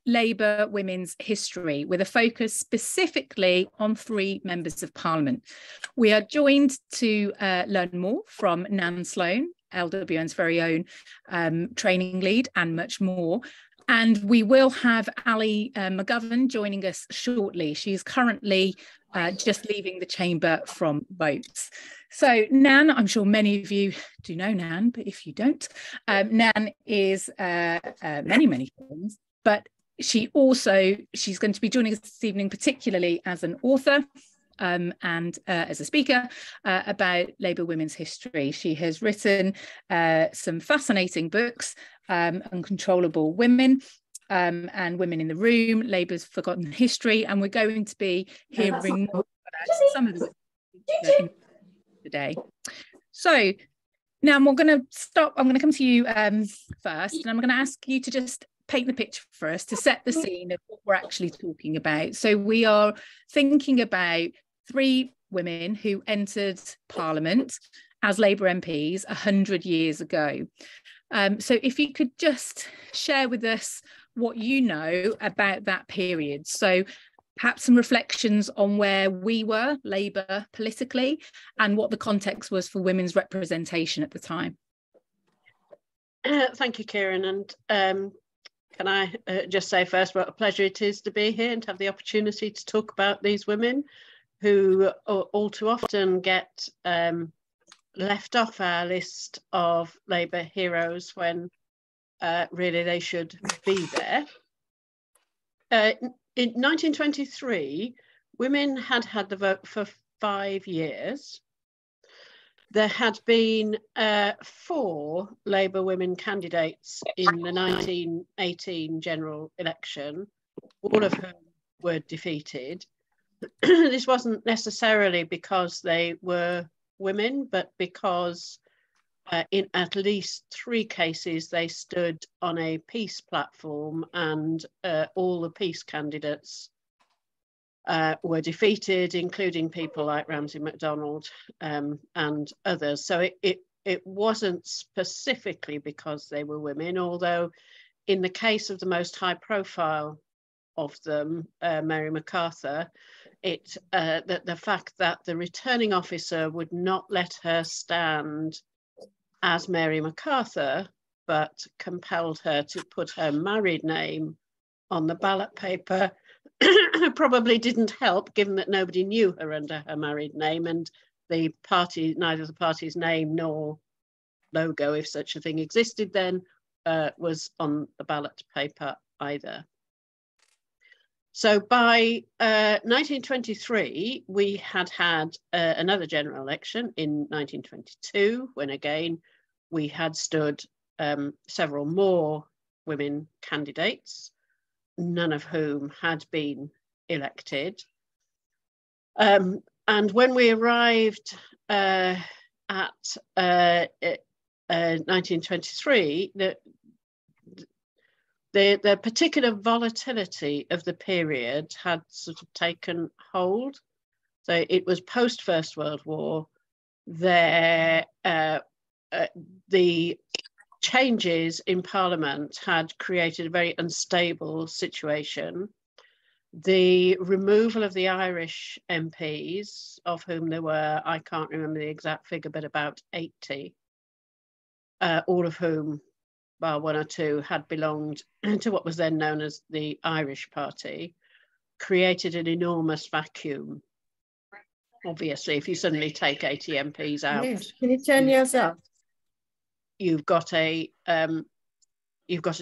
Labour women's history, with a focus specifically on 3 members of Parliament. We are joined to learn more from Nan Sloane, LWN's very own training lead, and much more. And we will have Ali McGovern joining us shortly. She's currently just leaving the chamber from votes. So Nan, I'm sure many of you do know Nan, but if you don't, Nan is many things, but she's going to be joining us this evening, particularly as an author and as a speaker about Labour women's history. She has written some fascinating books, Uncontrollable Women and Women in the Room, Labour's Forgotten History, and we're going to be hearing more about some of the today. So now I'm going to come to you first, and I'm going to ask you to just paint the picture for us to set the scene of what we're actually talking about. So we are thinking about 3 women who entered Parliament as Labour MPs 100 years ago. So if you could just share with us what you know about that period. So perhaps some reflections on where we were, Labour, politically, and what the context was for women's representation at the time. Thank you, Kiran. And can I just say first what a pleasure it is to be here and to have the opportunity to talk about these women who all too often get left off our list of Labour heroes when really they should be there. In 1923, women had had the vote for 5 years. There had been 4 Labour women candidates in the 1918 general election, all of whom were defeated. This wasn't necessarily because they were women, but because in at least 3 cases they stood on a peace platform, and all the peace candidates were defeated, including people like Ramsay MacDonald and others. So it wasn't specifically because they were women, although in the case of the most high profile of them, Mary MacArthur, the fact that the returning officer would not let her stand as Mary MacArthur, but compelled her to put her married name on the ballot paper probably didn't help, given that nobody knew her under her married name, and the party, neither the party's name nor logo, if such a thing existed then, was on the ballot paper either. So by 1923, we had another general election in 1922, when again we had stood several more women candidates, none of whom had been elected. And when we arrived at 1923, the particular volatility of the period had sort of taken hold. So it was post First World War. The changes in Parliament had created a very unstable situation. The removal of the Irish MPs, of whom there were, I can't remember the exact figure, but about 80, all of whom, well, 1 or 2 had belonged to what was then known as the Irish Party, created an enormous vacuum. Obviously, if you suddenly take 80 MPs out, yes. Can you turn yours up? You've got a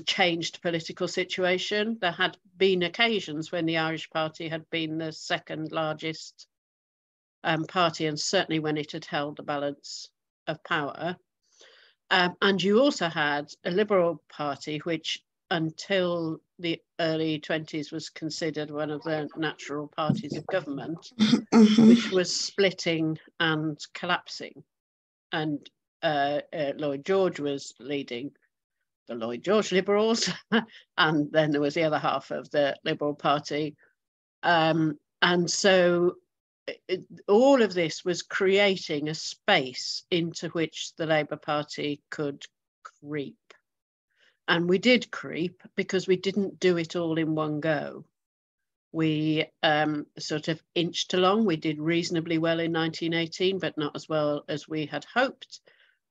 changed political situation. There had been occasions when the Irish Party had been the 2nd largest party, and certainly when it had held the balance of power. And you also had a Liberal Party, which until the early 20s was considered one of the natural parties of government, which was splitting and collapsing. And Lloyd George was leading the Lloyd George Liberals, and then there was the other half of the Liberal Party. And so all of this was creating a space into which the Labour Party could creep. And we did creep because we didn't do it all in one go. We sort of inched along. We did reasonably well in 1918, but not as well as we had hoped.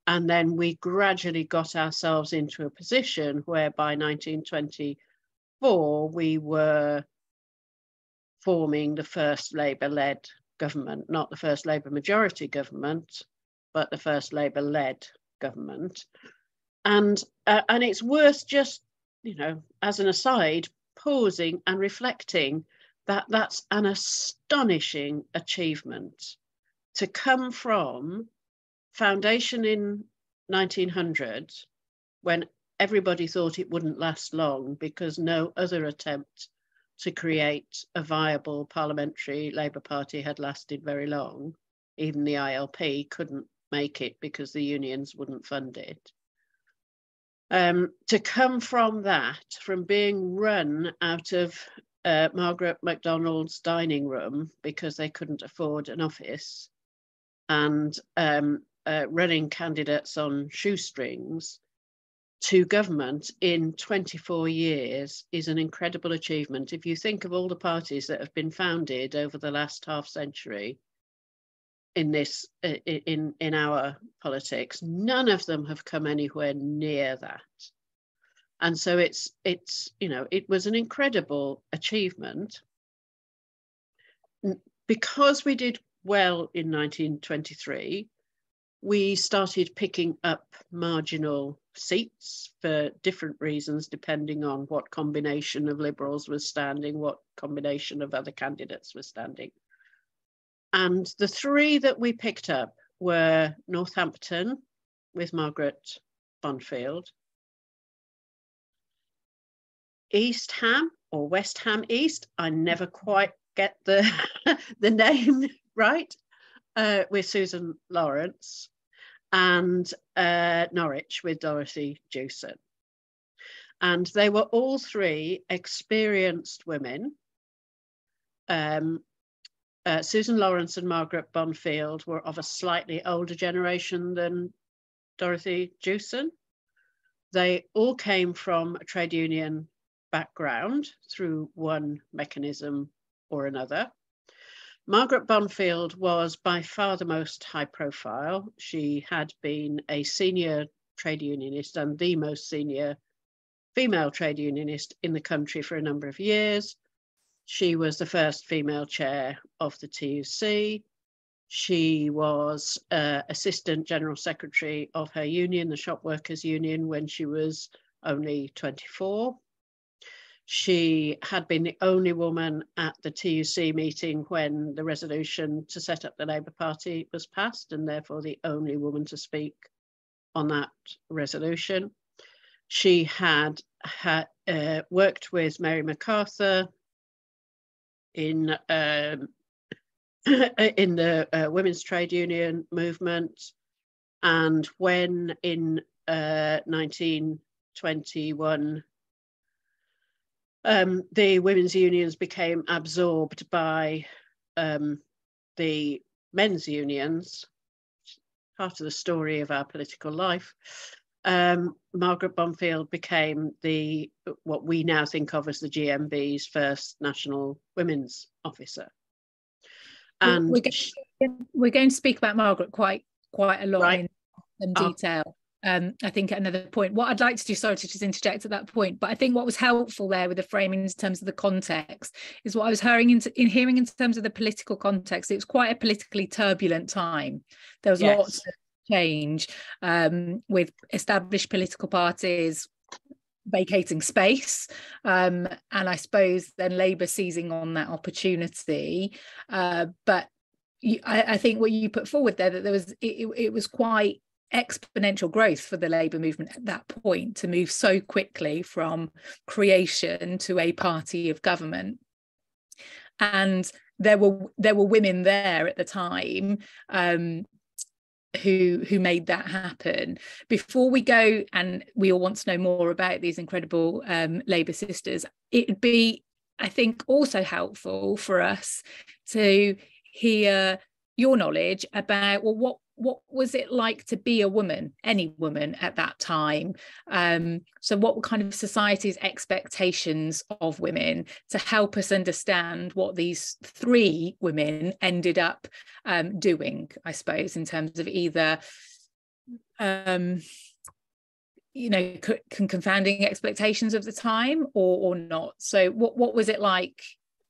And then we gradually got ourselves into a position where by 1924, we were forming the first Labour-led government, not the first Labour majority government, but the first Labour-led government. And it's worth just, you know, as an aside, pausing and reflecting that that's an astonishing achievement to come from foundation in 1900, when everybody thought it wouldn't last long because no other attempt to create a viable parliamentary Labour Party had lasted very long. Even the ILP couldn't make it because the unions wouldn't fund it. To come from that, from being run out of Margaret MacDonald's dining room because they couldn't afford an office, and running candidates on shoestrings, to government in 24 years is an incredible achievement. If you think of all the parties that have been founded over the last half century in this in our politics, none of them have come anywhere near that. And so it's you know, it was an incredible achievement. Because we did well in 1923, we started picking up marginal seats for different reasons, depending on what combination of Liberals was standing, what combination of other candidates was standing. And the three that we picked up were Northampton with Margaret Bondfield, East Ham or West Ham East, I never quite get the name right, with Susan Lawrence, and Norwich with Dorothy Jewson. And they were all three experienced women. Susan Lawrence and Margaret Bondfield were of a slightly older generation than Dorothy Jewson. They all came from a trade union background through one mechanism or another. Margaret Bondfield was by far the most high profile. She had been a senior trade unionist and the most senior female trade unionist in the country for a number of years. She was the first female chair of the TUC. She was Assistant General Secretary of her union, the Shop Workers Union, when she was only 24. She had been the only woman at the TUC meeting when the resolution to set up the Labour Party was passed, and therefore the only woman to speak on that resolution. She had worked with Mary MacArthur in the women's trade union movement, and when in 1921 the women's unions became absorbed by the men's unions, part of the story of our political life, Margaret Bondfield became what we now think of as the GMB's first national women's officer. And we're going to speak about Margaret quite a lot, right, in detail. I think at another point, what I'd like to do, sorry to just interject at that point, but I think what was helpful there with the framing in terms of the context is what I was hearing in terms of the political context. It was quite a politically turbulent time. There was lots of change, with established political parties vacating space, and I suppose then Labour seizing on that opportunity. But I think what you put forward there, that it was quite exponential growth for the Labour movement at that point to move so quickly from creation to a party of government. And there were women there at the time who made that happen. Before we go, and we all want to know more about these incredible Labour sisters, it would be, I think, also helpful for us to hear your knowledge about, well, what was it like to be a woman, any woman at that time? So what were kind of society's expectations of women, to help us understand what these three women ended up doing, I suppose, in terms of either confounding expectations of the time or not. So what was it like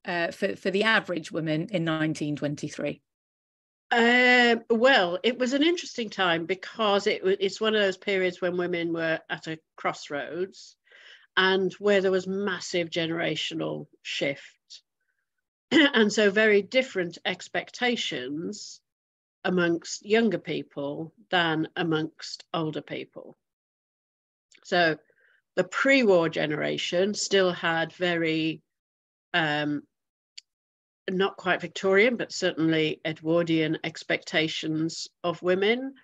for the average woman in 1923? Well, it was an interesting time because it's one of those periods when women were at a crossroads and where there was massive generational shift. And so very different expectations amongst younger people than amongst older people. So the pre-war generation still had very not quite Victorian, but certainly Edwardian expectations of women.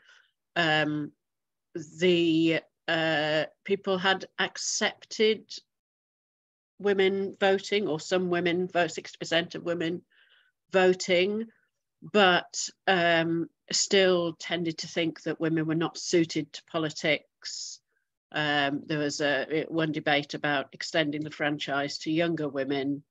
The people had accepted women voting, or some women vote, 60% of women voting, but still tended to think that women were not suited to politics. There was one debate about extending the franchise to younger women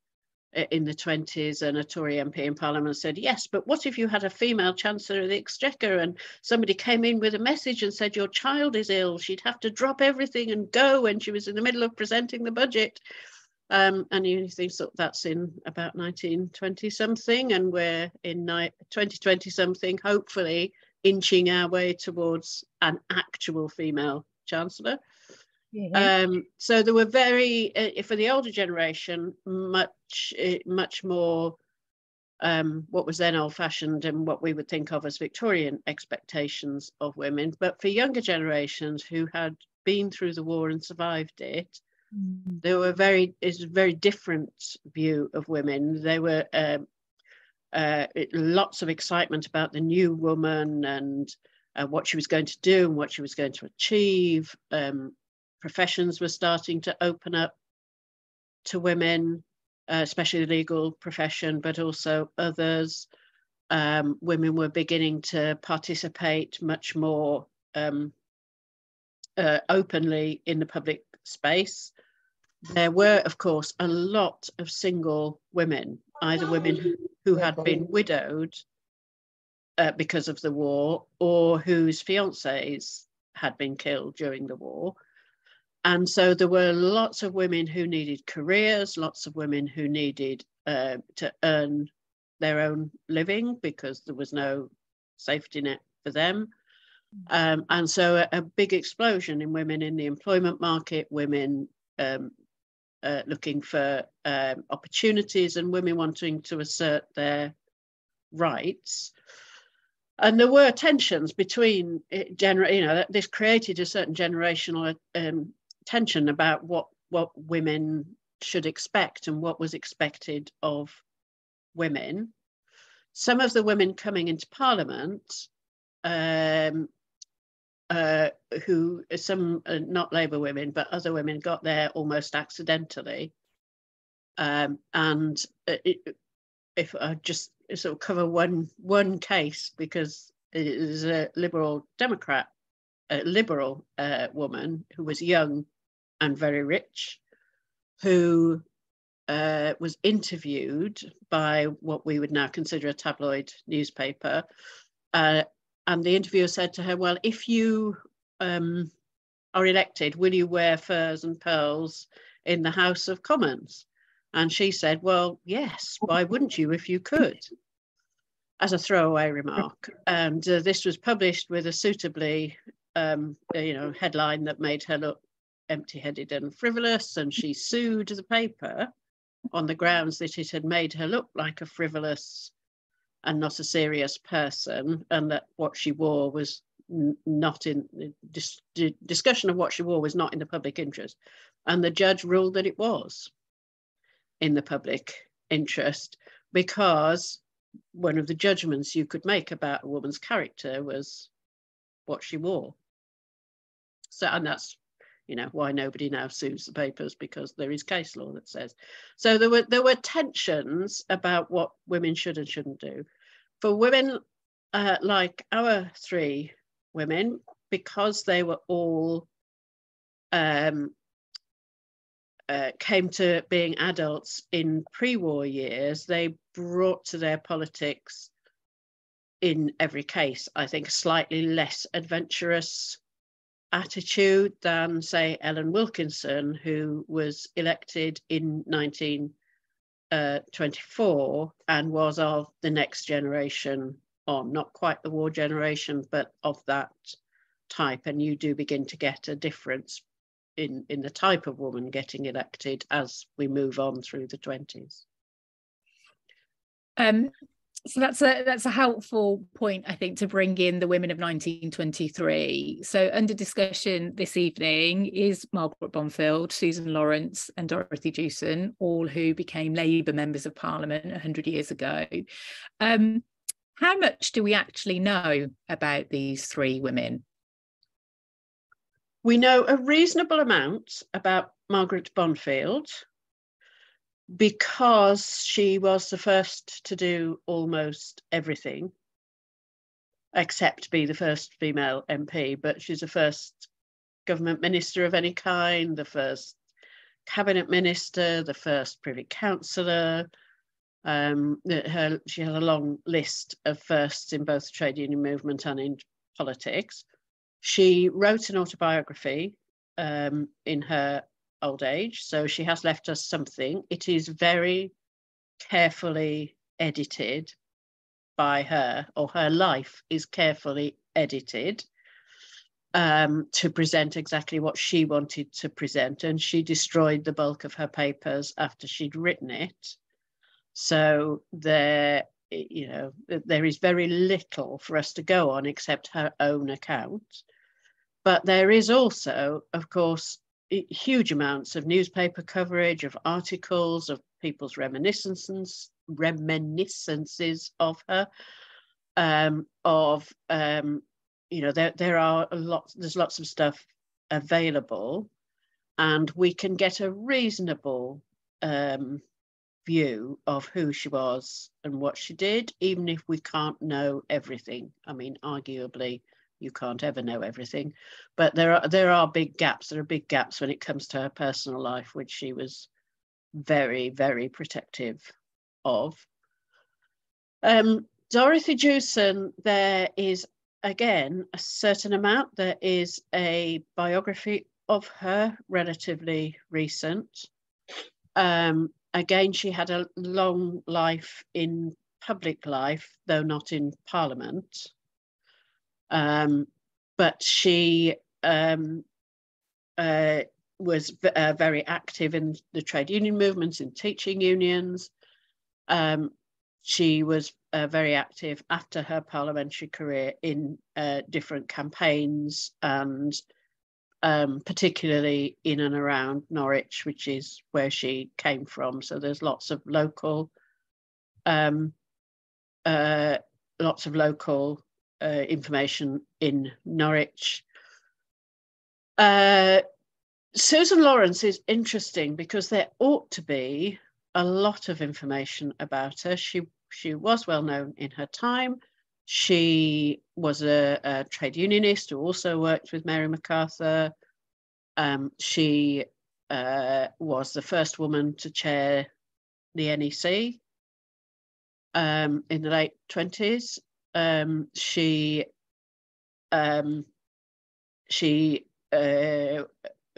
in the 20s, and a Tory MP in Parliament said, yes, but what if you had a female Chancellor of the Exchequer and somebody came in with a message and said, your child is ill, she'd have to drop everything and go when she was in the middle of presenting the budget. And you think, so that's in about 1920 something, and we're in 2020 something, hopefully inching our way towards an actual female Chancellor. Yeah. So there were very, for the older generation, much more what was then old-fashioned and what we would think of as Victorian expectations of women. But for younger generations who had been through the war and survived it, there were a very different view of women. There were lots of excitement about the new woman and what she was going to do and what she was going to achieve. Professions were starting to open up to women, especially the legal profession, but also others. Women were beginning to participate much more openly in the public space. There were, of course, a lot of single women, either women who had been widowed because of the war, or whose fiancés had been killed during the war. And so there were lots of women who needed careers, lots of women who needed to earn their own living because there was no safety net for them. And so a big explosion in women in the employment market, women looking for opportunities, and women wanting to assert their rights. And there were tensions between, this created a certain generational tension about what women should expect and what was expected of women. Some of the women coming into Parliament, who some not Labour women, but other women got there almost accidentally. And if I just sort of cover one case, because it is a liberal Democrat, a liberal woman who was young and very rich, who was interviewed by what we would now consider a tabloid newspaper. And the interviewer said to her, well, if you are elected, will you wear furs and pearls in the House of Commons? And she said, well, yes, why wouldn't you if you could? As a throwaway remark. And this was published with a suitably, headline that made her look empty-headed and frivolous, and she sued the paper on the grounds that it had made her look like a frivolous and not a serious person, and that what she wore was not in discussion of what she wore was not in the public interest. And the judge ruled that it was in the public interest, because one of the judgments you could make about a woman's character was what she wore. So, and that's why nobody now sues the papers, because there is case law that says. So there were tensions about what women should and shouldn't do. For women like our three women, because they were all came to being adults in pre-war years, they brought to their politics, in every case, I think, a slightly less adventurous attitude than, say, Ellen Wilkinson, who was elected in 1924 and was of the next generation on, not quite the war generation, but of that type. And you do begin to get a difference in the type of woman getting elected as we move on through the 20s. So that's a helpful point, I think, to bring in the women of 1923. So under discussion this evening is Margaret Bondfield, Susan Lawrence and Dorothy Jewson, all who became Labour members of Parliament 100 years ago. How much do we actually know about these three women? We know a reasonable amount about Margaret Bondfield, because she was the first to do almost everything, except be the first female MP, but she's the first government minister of any kind, the first cabinet minister, the first Privy Councillor. She has a long list of firsts in both the trade union movement and in politics. She wrote an autobiography in her old age, so she has left us something. It is very carefully edited by her, or her life is carefully edited to present exactly what she wanted to present, and she destroyed the bulk of her papers after she'd written it. So there is very little for us to go on except her own account. But there is also, of course, huge amounts of newspaper coverage, of articles, of people's reminiscences of her, there are there's lots of stuff available, and we can get a reasonable view of who she was and what she did, even if we can't know everything. I mean, arguably, you can't ever know everything, but there are big gaps. There are big gaps when it comes to her personal life, which she was very, very protective of. Dorothy Jewson, there is again a certain amount. There is a biography of her, relatively recent. Again, she had a long life in public life, though not in Parliament. But she was very active in the trade union movement, in teaching unions. She was very active after her parliamentary career in different campaigns, and particularly in and around Norwich, which is where she came from. So there's lots of local information in Norwich. Susan Lawrence is interesting because there ought to be a lot of information about her. She was well known in her time. She was a trade unionist who also worked with Mary MacArthur. She was the first woman to chair the NEC in the late 20s. She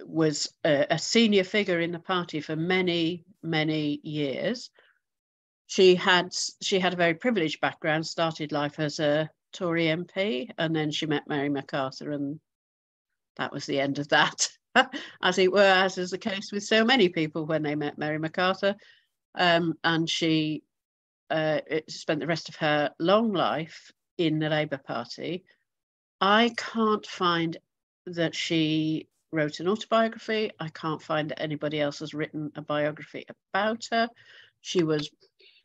was a senior figure in the party for many, many years. She had a very privileged background, started life as a Tory MP, and then she met Mary MacArthur, and that was the end of that, as it were, as is the case with so many people when they met Mary MacArthur. And she spent the rest of her long life in the Labour Party. I can't find that she wrote an autobiography. I can't find that anybody else has written a biography about her. She was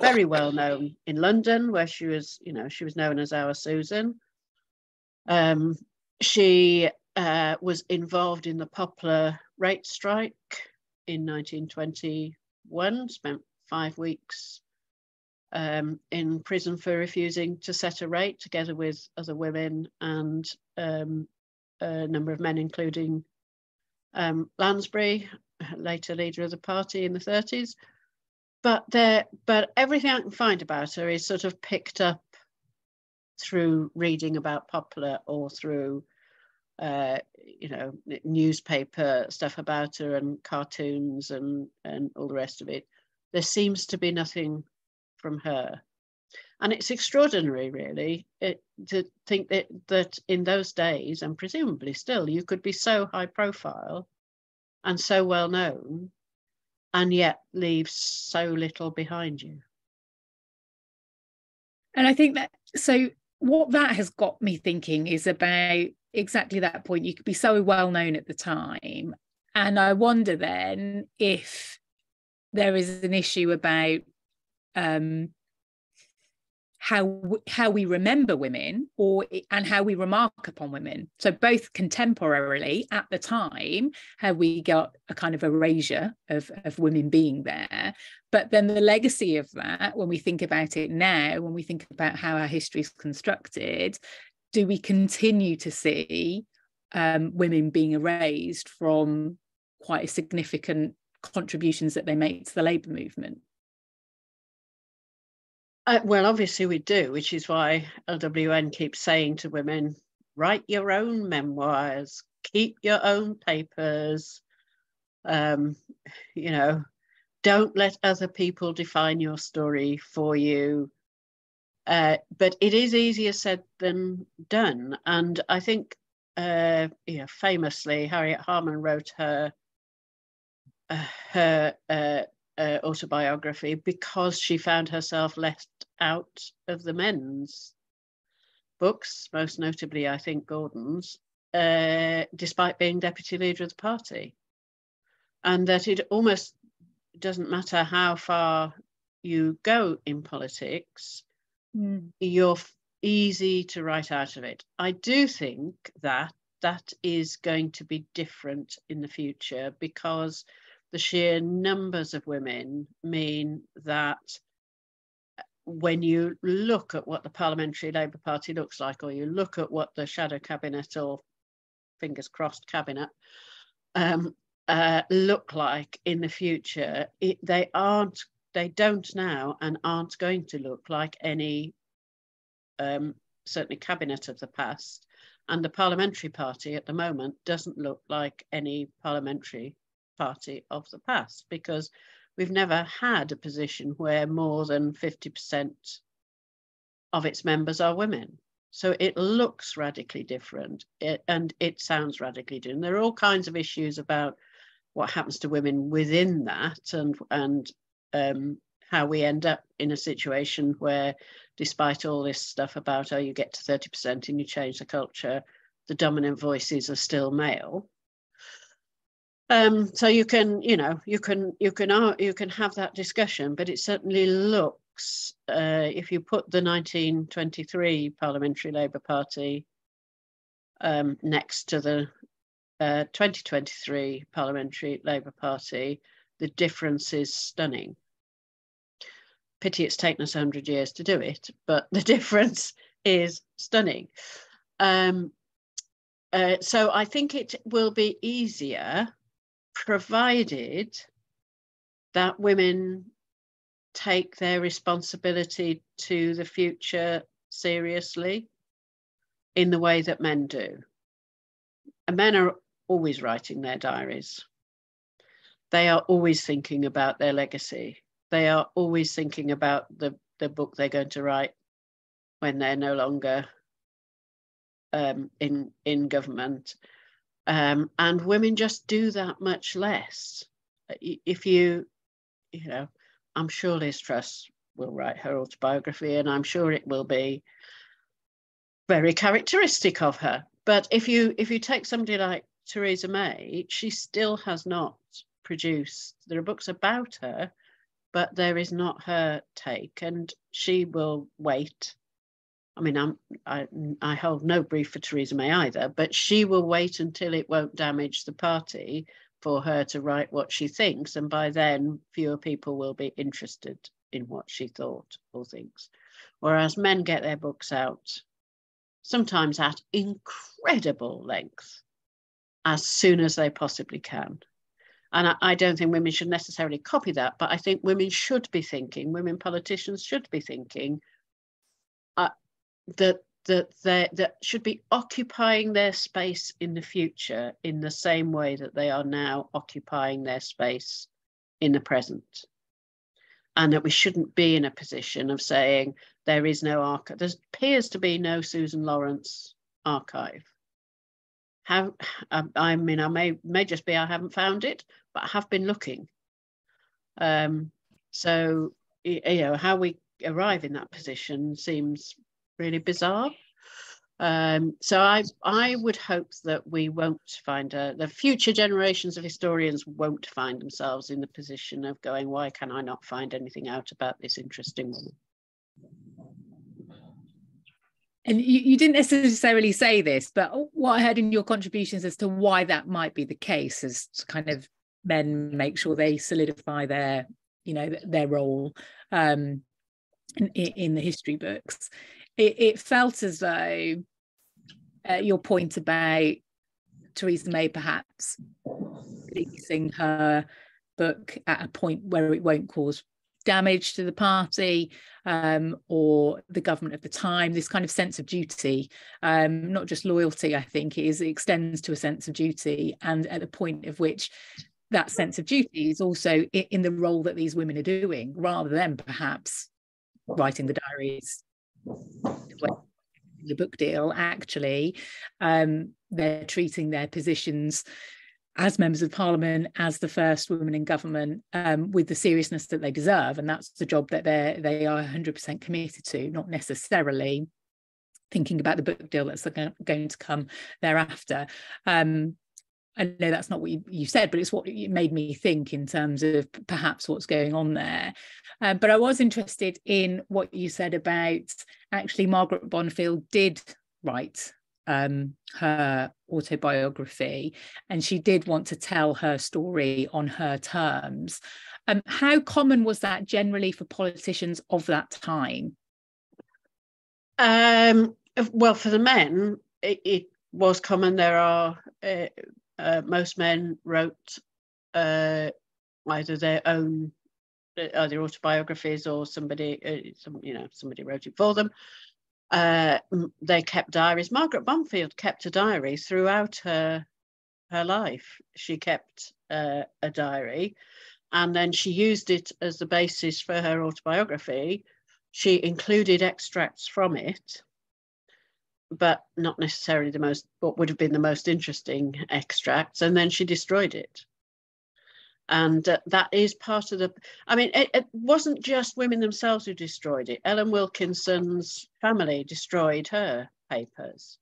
very well known in London, where she was known as our Susan. She was involved in the Poplar rate strike in 1921, spent 5 weeks in prison for refusing to set a rate, together with other women and a number of men, including Lansbury, later leader of the party in the 30s. But everything I can find about her is sort of picked up through reading about Popular or through newspaper stuff about her and cartoons and all the rest of it. There seems to be nothing from her. And it's extraordinary, really, to think that in those days, and presumably still, you could be so high profile and so well known and yet leave so little behind you. And I think that, so what that has got me thinking is about exactly that point. You could be so well known at the time. And I wonder then if there is an issue about how we remember women and how we remark upon women. So both contemporarily at the time, how we got a kind of erasure of women being there, but then the legacy of that, when we think about it now, when we think about how our history is constructed, do we continue to see women being erased from quite significant contributions that they make to the Labour movement? Well, obviously we do, which is why LWN keeps saying to women, write your own memoirs, keep your own papers, don't let other people define your story for you. But it is easier said than done. And I think, famously, Harriet Harman wrote her autobiography because she found herself left out of the men's books, most notably, I think, Gordon's, despite being deputy leader of the party. And that it almost doesn't matter how far you go in politics, you're easy to write out of it. I do think that is going to be different in the future, because the sheer numbers of women mean that when you look at what the Parliamentary Labour Party looks like, or you look at what the shadow cabinet, or fingers crossed cabinet, look like in the future, they don't now and aren't going to look like any, certainly cabinet of the past. And the parliamentary party at the moment doesn't look like any parliamentary party of the past, because we've never had a position where more than 50% of its members are women. So it looks radically different, and it sounds radically different. There are all kinds of issues about what happens to women within that, and how we end up in a situation where, despite all this stuff about, you get to 30% and you change the culture, the dominant voices are still male. So you can have that discussion, but it certainly looks, if you put the 1923 Parliamentary Labour Party next to the 2023 Parliamentary Labour Party, the difference is stunning. Pity it's taken us 100 years to do it, but the difference is stunning. So I think it will be easier, provided that women take their responsibility to the future seriously in the way that men do. And men are always writing their diaries. They are always thinking about their legacy. They are always thinking about the book they're going to write when they're no longer in government. And women just do that much less. If I'm sure Liz Truss will write her autobiography, and I'm sure it will be very characteristic of her. But if you take somebody like Theresa May, she still has not produced. There are books about her, but there is not her take, and she will wait. I mean, I hold no brief for Theresa May either, but she will wait until it won't damage the party for her to write what she thinks, and by then fewer people will be interested in what she thought or thinks. Whereas men get their books out, sometimes at incredible length, as soon as they possibly can. And I don't think women should necessarily copy that, but I think women should be thinking, women politicians should be thinking that should be occupying their space in the future in the same way that they are now occupying their space in the present. And that we shouldn't be in a position of saying there is no archive. There appears to be no Susan Lawrence archive. I mean, I may just be I haven't found it, but I have been looking. So, you know, how we arrive in that position seems really bizarre. So I would hope that we won't find the future generations of historians won't find themselves in the position of going, why can I not find anything out about this interesting woman? And you didn't necessarily say this, but what I heard in your contributions as to why that might be the case, as kind of men make sure they solidify their, you know, their role in the history books. It felt as though your point about Theresa May perhaps releasing her book at a point where it won't cause damage to the party or the government of the time, this kind of sense of duty, not just loyalty, I think it extends to a sense of duty, and at the point of which that sense of duty is also in the role that these women are doing, rather than perhaps writing the diaries, the book deal. Actually, they're treating their positions as members of parliament, as the first women in government, with the seriousness that they deserve, and that's the job that they are 100% committed to, not necessarily thinking about the book deal that's going to come thereafter. I know that's not what you said, but it's what it made me think in terms of perhaps what's going on there. But I was interested in what you said about actually Margaret Bondfield did write her autobiography, and she did want to tell her story on her terms. How common was that generally for politicians of that time? Well, for the men, it was common. There are most men wrote either their own either autobiographies or somebody wrote it for them. They kept diaries. Margaret Bondfield kept a diary throughout her life. She kept a diary, and then she used it as the basis for her autobiography. She included extracts from it, but not necessarily what would have been the most interesting extracts, and then she destroyed it. And that is part of it wasn't just women themselves who destroyed it. Ellen Wilkinson's family destroyed her papers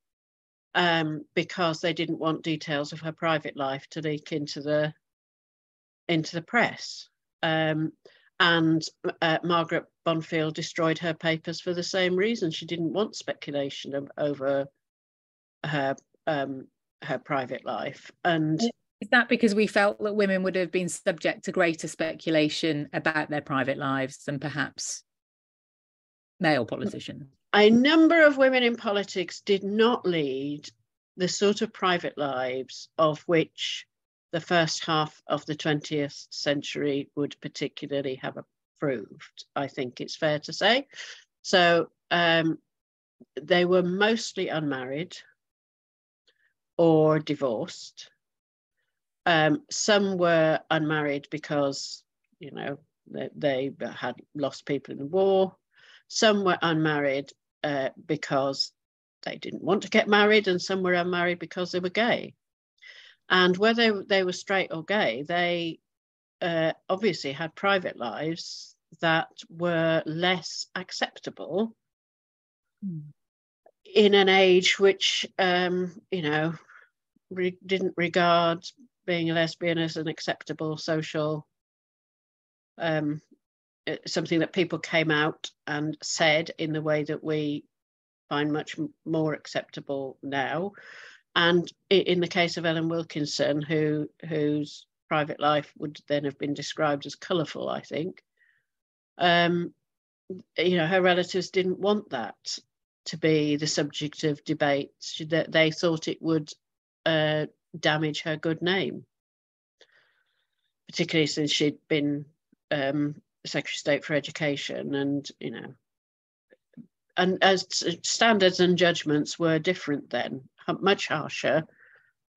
because they didn't want details of her private life to leak into the press. And Margaret Bondfield destroyed her papers for the same reason. She didn't want speculation over her private life. And is that because we felt that women would have been subject to greater speculation about their private lives than perhaps male politicians? A number of women in politics did not lead the sort of private lives of which the first half of the 20th century would particularly have approved, I think it's fair to say. So they were mostly unmarried or divorced. Some were unmarried because, you know, they had lost people in the war. Some were unmarried because they didn't want to get married, and some were unmarried because they were gay. And whether they were straight or gay, they obviously had private lives that were less acceptable in an age which, didn't regard being a lesbian as an acceptable social, something that people came out and said in the way that we find much more acceptable now. And in the case of Ellen Wilkinson, whose private life would then have been described as colourful, I think, Her relatives didn't want that to be the subject of debate. They thought it would damage her good name, particularly since she'd been Secretary of State for Education, and as standards and judgments were different then, much harsher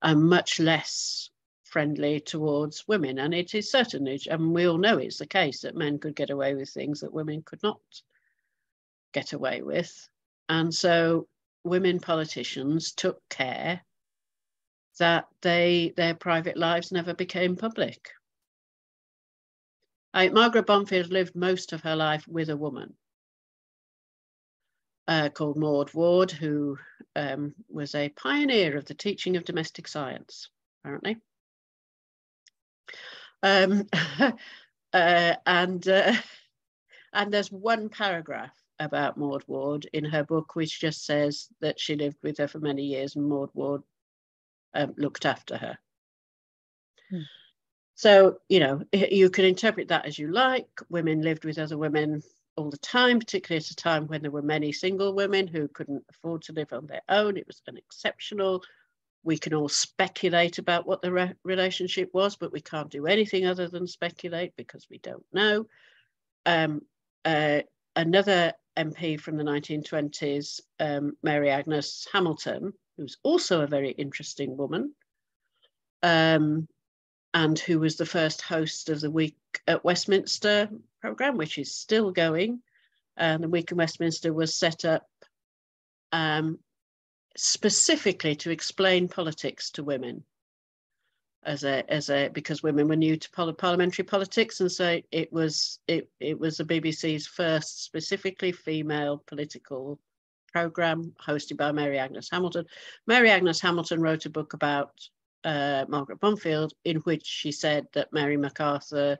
and much less friendly towards women. And it is certainly, and we all know it's the case, that men could get away with things that women could not get away with. And so women politicians took care that their private lives never became public. Margaret Bondfield lived most of her life with a woman called Maud Ward, who was a pioneer of the teaching of domestic science, apparently. And there's one paragraph about Maud Ward in her book which just says that she lived with her for many years and Maud Ward looked after her. So, you can interpret that as you like. Women lived with other women all the time, particularly at a time when there were many single women who couldn't afford to live on their own. It was unexceptional. We can all speculate about what the relationship was, but we can't do anything other than speculate because we don't know. Another MP from the 1920s, Mary Agnes Hamilton, who's also a very interesting woman, and who was the first host of the Week at Westminster programme, which is still going. And the Week in Westminster was set up specifically to explain politics to women, because women were new to parliamentary politics, and so it was the BBC's first specifically female political programme, hosted by Mary Agnes Hamilton. Mary Agnes Hamilton wrote a book about Margaret Bondfield, in which she said that Mary MacArthur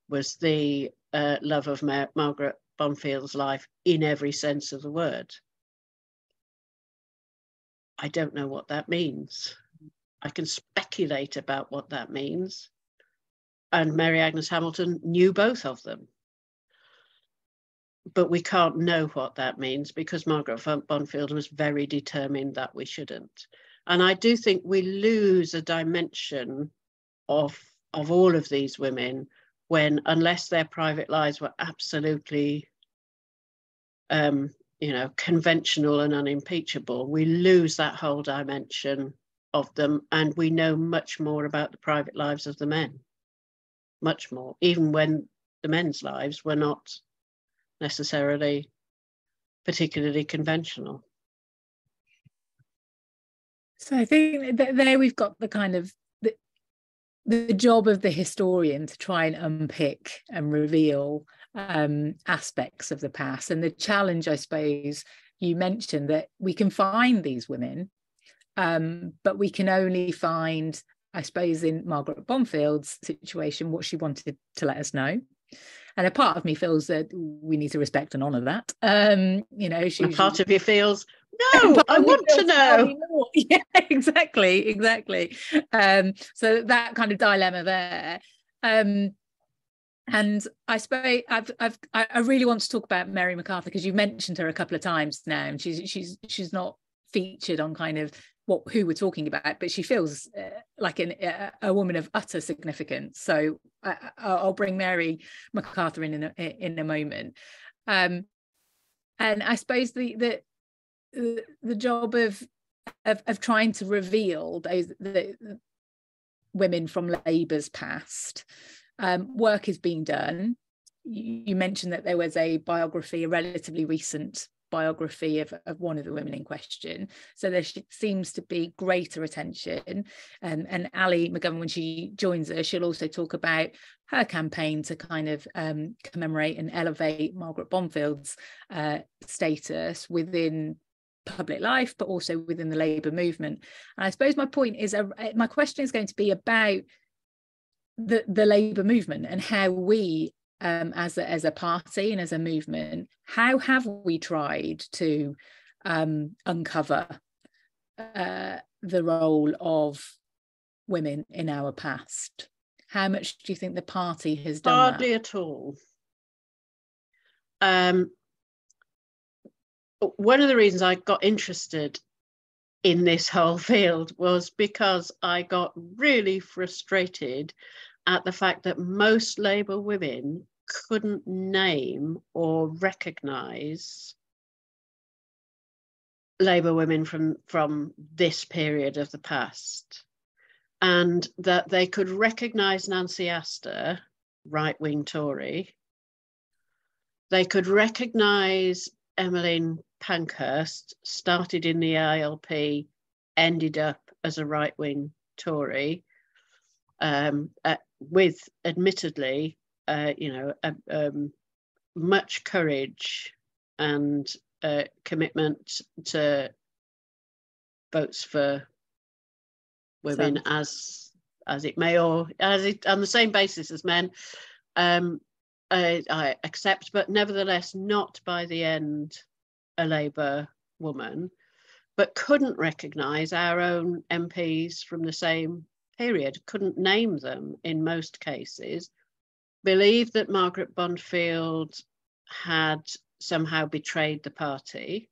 was the love of Margaret Bondfield's life in every sense of the word. I don't know what that means. I can speculate about what that means. And Mary Agnes Hamilton knew both of them. But we can't know what that means because Margaret Bondfield was very determined that we shouldn't. And I do think we lose a dimension of all of these women when, unless their private lives were absolutely, conventional and unimpeachable, we lose that whole dimension of them, and we know much more about the private lives of the men, much more, even when the men's lives were not necessarily particularly conventional. So I think that there we've got the kind of the job of the historian to try and unpick and reveal aspects of the past. And the challenge, I suppose, you mentioned that we can find these women, but we can only find, I suppose, in Margaret Bondfield's situation, what she wanted to let us know. And a part of me feels that we need to respect and honour that. A part of you feels, no, I want to know. Yeah, exactly. So that kind of dilemma there. And I suppose I really want to talk about Mary MacArthur, because you mentioned her a couple of times now, and she's not featured on kind of who we're talking about, but she feels like a woman of utter significance. So I'll bring Mary MacArthur in a moment. And I suppose the job of trying to reveal the women from Labour's past, work is being done. You mentioned that there was a relatively recent biography of one of the women in question, so there seems to be greater attention, and Ali McGovern, when she joins us, she'll also talk about her campaign to kind of commemorate and elevate Margaret Bondfield's status within public life, but also within the Labour movement. And I suppose my question is going to be about the Labour movement and how we as a party and as a movement, how have we tried to uncover the role of women in our past? How much do you think the party has done? Hardly at all. one of the reasons I got interested in this whole field was because I got really frustrated at the fact that most Labour women couldn't name or recognise Labour women from this period of the past, and that they could recognise Nancy Astor, right-wing Tory. They could recognise Emmeline Pankhurst, started in the ILP, ended up as a right-wing Tory, with admittedly, much courage and commitment to votes for women as it may, or as it on the same basis as men. I accept, but nevertheless not by the end a Labour woman, but couldn't recognise our own MPs from the same period, couldn't name them in most cases, believed that Margaret Bondfield had somehow betrayed the party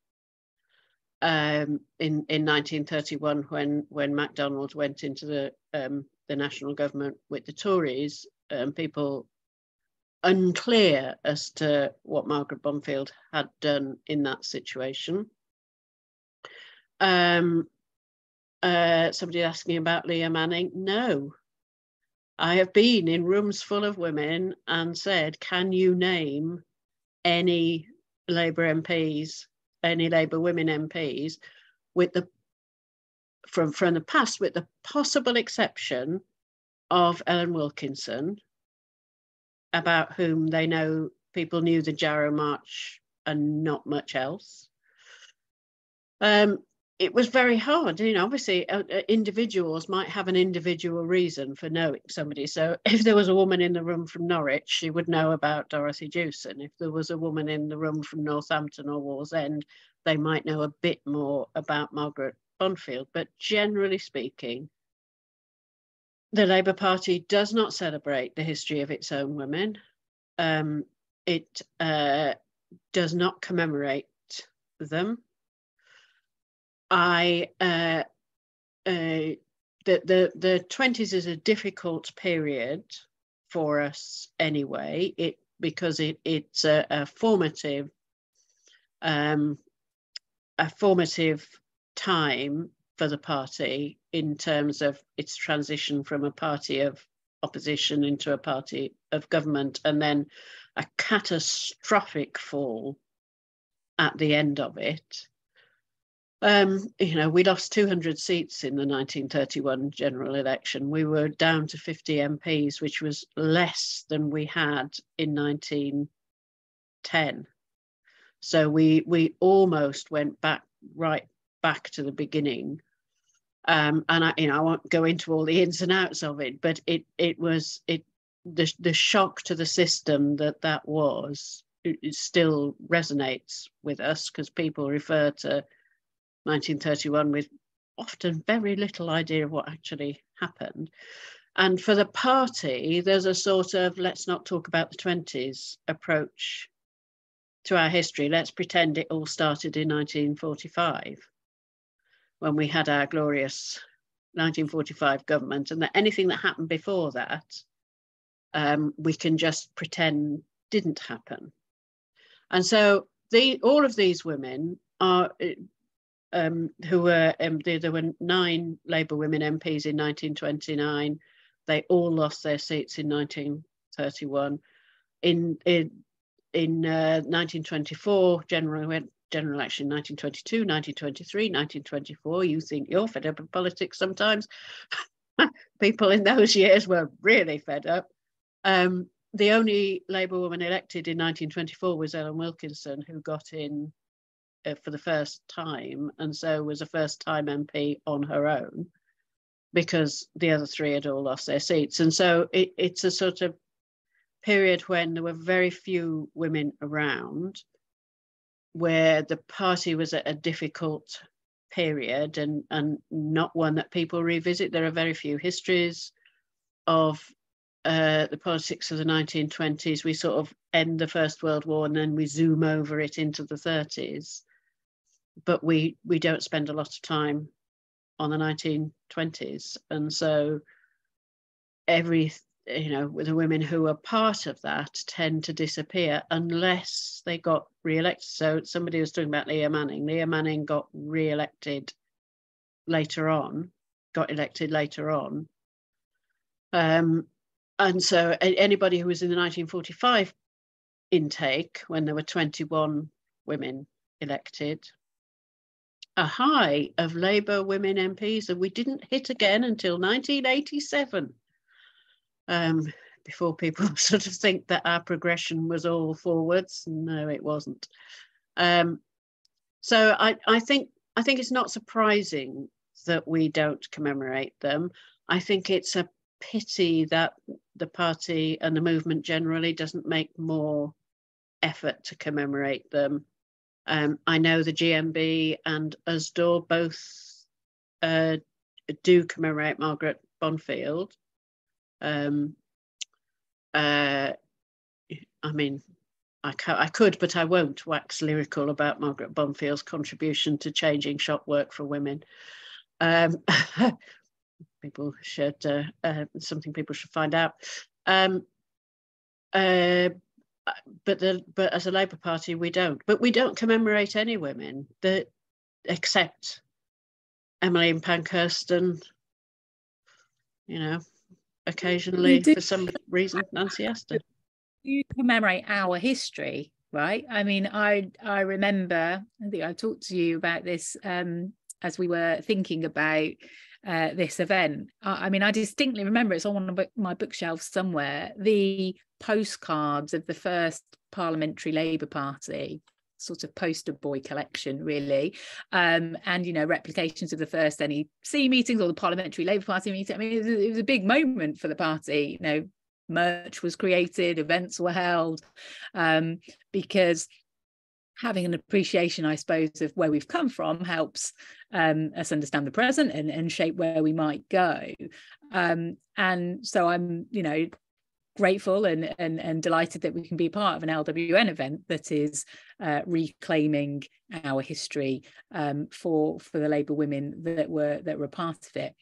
in 1931 when MacDonald went into the national government with the Tories. People unclear as to what Margaret Bondfield had done in that situation. Somebody asking about Leah Manning. No, I have been in rooms full of women and said, can you name any Labour MPs, any Labour women MPs with the from the past, with the possible exception of Ellen Wilkinson, about whom they know people knew the Jarrow March and not much else. It was very hard, obviously individuals might have an individual reason for knowing somebody. So if there was a woman in the room from Norwich, she would know about Dorothy Jewson. If there was a woman in the room from Northampton or Wallsend, they might know a bit more about Margaret Bondfield. But generally speaking, the Labour Party does not celebrate the history of its own women. It does not commemorate them. The 20s is a difficult period for us anyway. Because it's a formative time for the party in terms of its transition from a party of opposition into a party of government, and then a catastrophic fall at the end of it. We lost 200 seats in the 1931 general election. We were down to 50 MPs, which was less than we had in 1910. So we almost went right back to the beginning. And I won't go into all the ins and outs of it, but it the shock to the system that was, it still resonates with us, because people refer to 1931 with often very little idea of what actually happened. And for the party, there's a sort of let's not talk about the 20s approach to our history. Let's pretend it all started in 1945, when we had our glorious 1945 government, and that anything that happened before that, we can just pretend didn't happen. And so all of these women are there were 9 Labour women MPs in 1929. They all lost their seats in 1931. In 1924, general election 1922, 1923, 1924. You think you're fed up of politics sometimes. People in those years were really fed up. The only Labour woman elected in 1924 was Ellen Wilkinson, who got in for the first time, and so was a first-time MP on her own, because the other 3 had all lost their seats. And so it's a sort of period when there were very few women around, where the party was at a difficult period, and not one that people revisit. There are very few histories of the politics of the 1920s, we sort of end the First World War and then we zoom over it into the 30s. But we don't spend a lot of time on the 1920s. And so the women who are part of that tend to disappear unless they got re-elected. So somebody was talking about Leah Manning. Leah Manning got re-elected later on, got elected later on. And so anybody who was in the 1945 intake, when there were 21 women elected, a high of Labour women MPs that we didn't hit again until 1987. Before people sort of think that our progression was all forwards. No, it wasn't. So I think it's not surprising that we don't commemorate them. I think it's a pity that the party and the movement generally doesn't make more effort to commemorate them. I know the GMB and USDAW both do commemorate Margaret Bondfield. I mean, I could, but I won't wax lyrical about Margaret Bonfield's contribution to changing shop work for women. People should something people should find out. But as a Labour Party, we don't. But we don't commemorate any women except Emmeline Pankhurst and, occasionally for some reason Nancy Astor. You commemorate our history, right? I mean, I remember, I think I talked to you about this as we were thinking about this event. I mean, I distinctly remember, it's on one of my bookshelves somewhere, the postcards of the first parliamentary Labour Party, sort of poster boy collection, really, and replications of the first NEC meetings or the parliamentary Labour Party meeting. I mean, it was a big moment for the party. Merch was created, events were held, because having an appreciation, I suppose, of where we've come from helps us understand the present and shape where we might go. And so I'm, grateful and delighted that we can be part of an LWN event that is reclaiming our history for the Labour women that were part of it.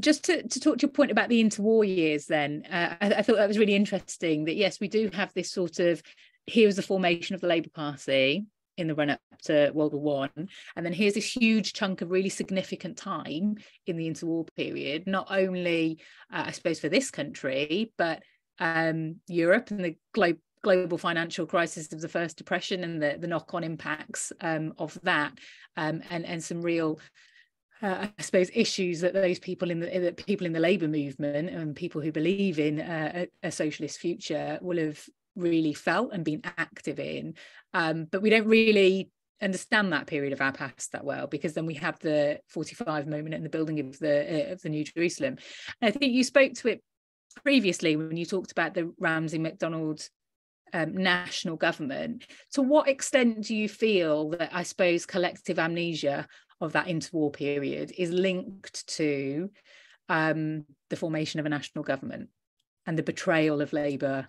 Just to talk to your point about the interwar years then, I thought that was really interesting that, yes, we do have this sort of, here was the formation of the Labour Party in the run-up to World War I, and then here's this huge chunk of really significant time in the interwar period, not only, I suppose, for this country, but Europe and the global financial crisis of the First Depression and the knock-on impacts of that, and some real I suppose issues that those people in the Labour movement and people who believe in a socialist future will have really felt and been active in, but we don't really understand that period of our past that well, because then we have the 45 moment and the building of the New Jerusalem. And I think you spoke to it previously when you talked about the Ramsay MacDonald national government. To what extent do you feel that, I suppose, collective amnesia of that interwar period is linked to the formation of a national government and the betrayal of Labour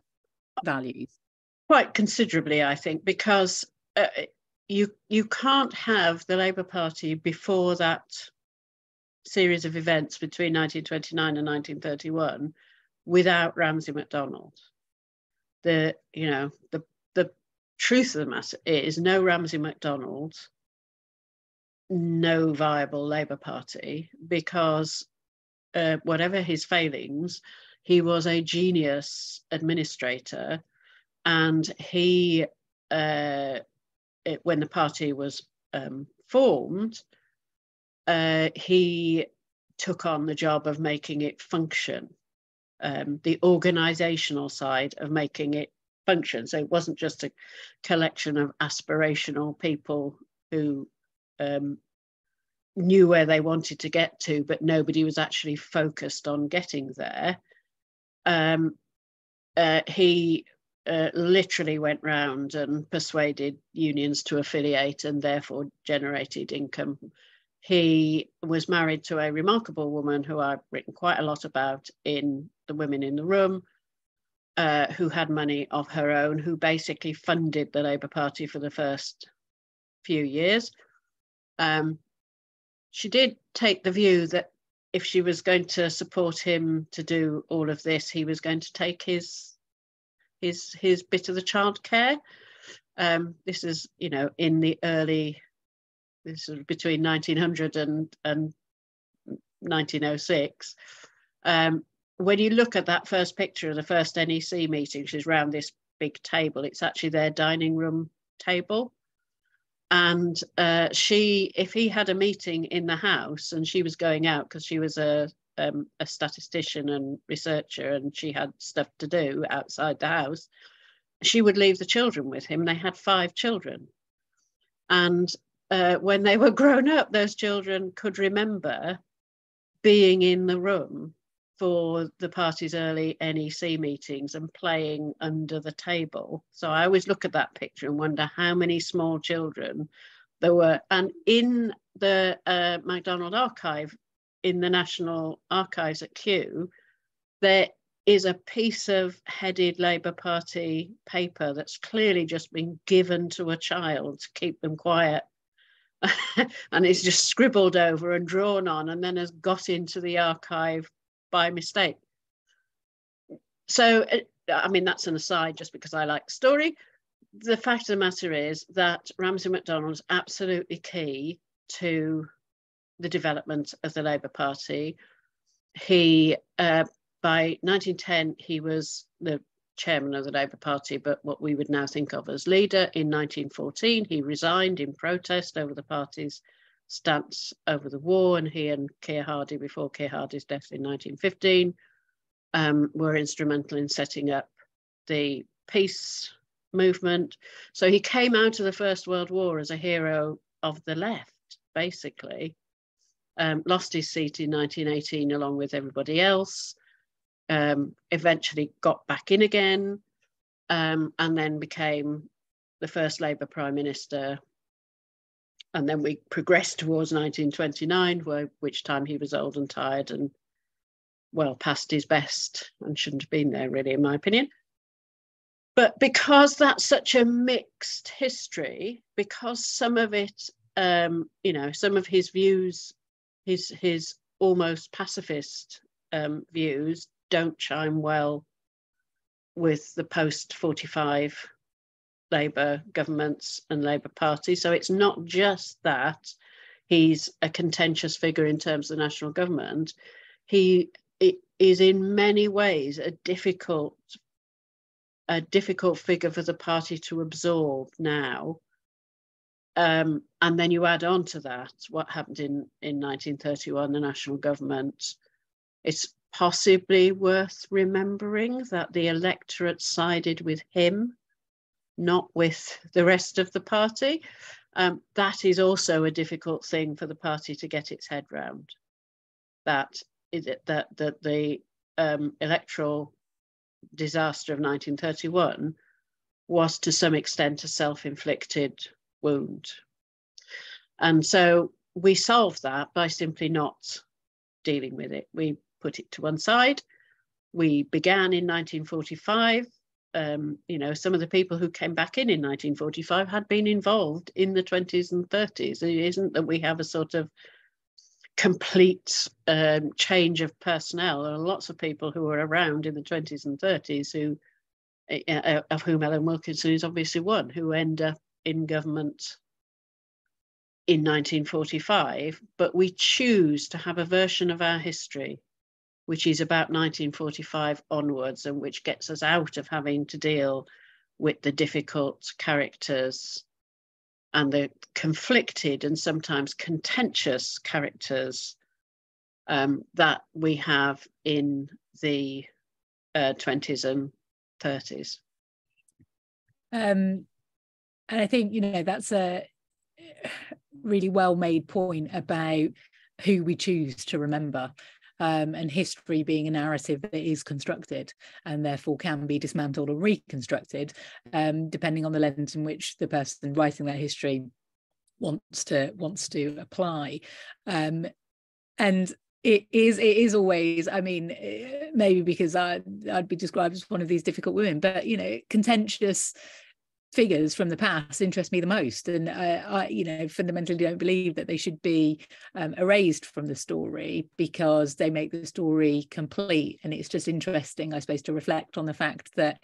values? Quite considerably, I think, because you can't have the Labour Party before that series of events between 1929 and 1931 without Ramsay MacDonald. The truth of the matter is, no Ramsay MacDonald, no viable Labour Party, because whatever his failings, he was a genius administrator, and he, when the party was formed, he took on the job of making it function, the organisational side of making it function. So it wasn't just a collection of aspirational people who knew where they wanted to get to, but nobody was actually focused on getting there. He literally went round and persuaded unions to affiliate and therefore generated income. He was married to a remarkable woman who I've written quite a lot about in the women in the room, who had money of her own, who basically funded the Labour Party for the first few years. She did take the view that if she was going to support him to do all of this, he was going to take his bit of the childcare. This is, you know, in the early, this is between 1900 and 1906. When you look at that first picture of the first NEC meeting, she's round this big table. It's actually their dining room table. And if he had a meeting in the house and she was going out, because she was a statistician and researcher and she had stuff to do outside the house, she would leave the children with him. They had 5 children. And when they were grown up, those children could remember being in the room for the party's early NEC meetings and playing under the table. So I always look at that picture and wonder how many small children there were. And in the MacDonald Archive, in the National Archives at Kew, there is a piece of headed Labour Party paper that's clearly just been given to a child to keep them quiet. And it's just scribbled over and drawn on and then has got into the archive by mistake. So, I mean, that's an aside just because I like the story. The fact of the matter is that Ramsay MacDonald is absolutely key to the development of the Labour Party. He, by 1910, he was the chairman of the Labour Party, but what we would now think of as leader. In 1914, he resigned in protest over the party's stance over the war, and he and Keir Hardie, before Keir Hardie's death in 1915, were instrumental in setting up the peace movement. So he came out of the First World War as a hero of the left, basically. Lost his seat in 1918 along with everybody else, eventually got back in again, and then became the first Labour Prime Minister. And then we progressed towards 1929, which time he was old and tired and, well, past his best and shouldn't have been there, really, in my opinion. But because that's such a mixed history, because some of it, you know, some of his views, his almost pacifist views don't chime well with the post-45 Labour governments and Labour Party. So it's not just that he's a contentious figure in terms of the national government. He is in many ways a difficult figure for the party to absorb now. And then you add on to that what happened in 1931, the national government. It's possibly worth remembering that the electorate sided with him, not with the rest of the party. That is also a difficult thing for the party to get its head round. That the electoral disaster of 1931 was to some extent a self-inflicted wound. And so we solved that by simply not dealing with it. We put it to one side. We began in 1945. You know, some of the people who came back in 1945 had been involved in the 20s and 30s. It isn't that we have a sort of complete change of personnel. There are lots of people who were around in the 20s and 30s who, of whom Ellen Wilkinson is obviously one, who end up in government in 1945. But we choose to have a version of our history which is about 1945 onwards, and which gets us out of having to deal with the difficult characters and the conflicted and sometimes contentious characters that we have in the 20s and 30s. And I think, you know, that's a really well-made point about who we choose to remember. And history being a narrative that is constructed and therefore can be dismantled or reconstructed, depending on the lens in which the person writing that history wants to apply. And It is always, I mean, maybe because I'd be described as one of these difficult women, but, you know, contentious figures from the past interest me the most, and I you know, fundamentally don't believe that they should be erased from the story, because they make the story complete. And it's just interesting, I suppose, to reflect on the fact that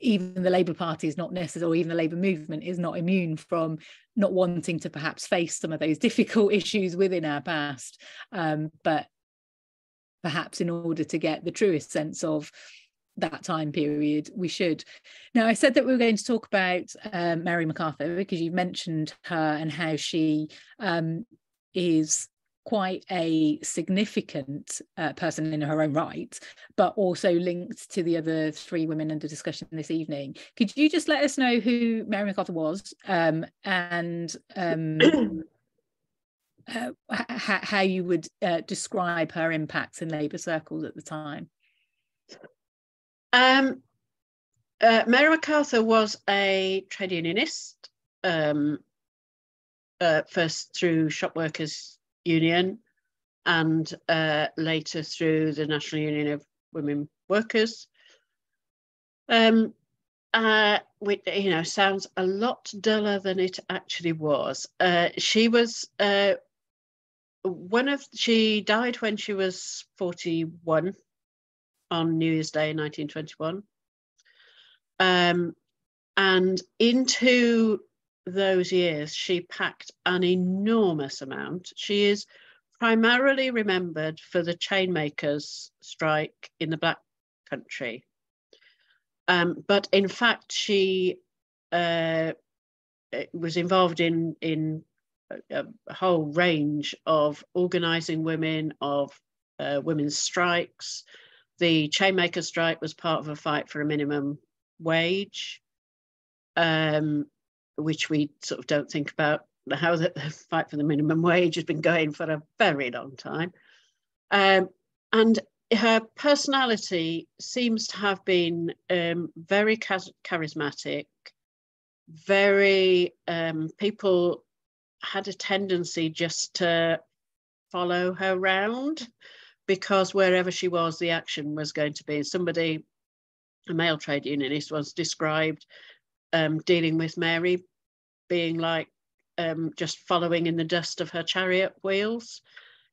even the Labour Party is not necessarily, or even the Labour movement is not immune from not wanting to perhaps face some of those difficult issues within our past, but perhaps in order to get the truest sense of that time period, we should. Now, I said that we were going to talk about Mary MacArthur, because you've mentioned her and how she is quite a significant person in her own right, but also linked to the other three women under discussion this evening. Could you just let us know who Mary MacArthur was, and how you would describe her impacts in Labour circles at the time? Mary MacArthur was a trade unionist, first through Shop Workers Union, and later through the National Union of Women Workers. Which, you know, sounds a lot duller than it actually was. She was she died when she was 41 on New Year's Day 1921. And into those years, she packed an enormous amount. She is primarily remembered for the chainmakers' strike in the Black Country. But in fact, she was involved in a whole range of organising women, of women's strikes. The chainmaker strike was part of a fight for a minimum wage, which we sort of don't think about, how the fight for the minimum wage has been going for a very long time. And her personality seems to have been very charismatic, very, people had a tendency just to follow her around, because wherever she was, the action was going to be. Somebody, a male trade unionist, was described dealing with Mary being like just following in the dust of her chariot wheels.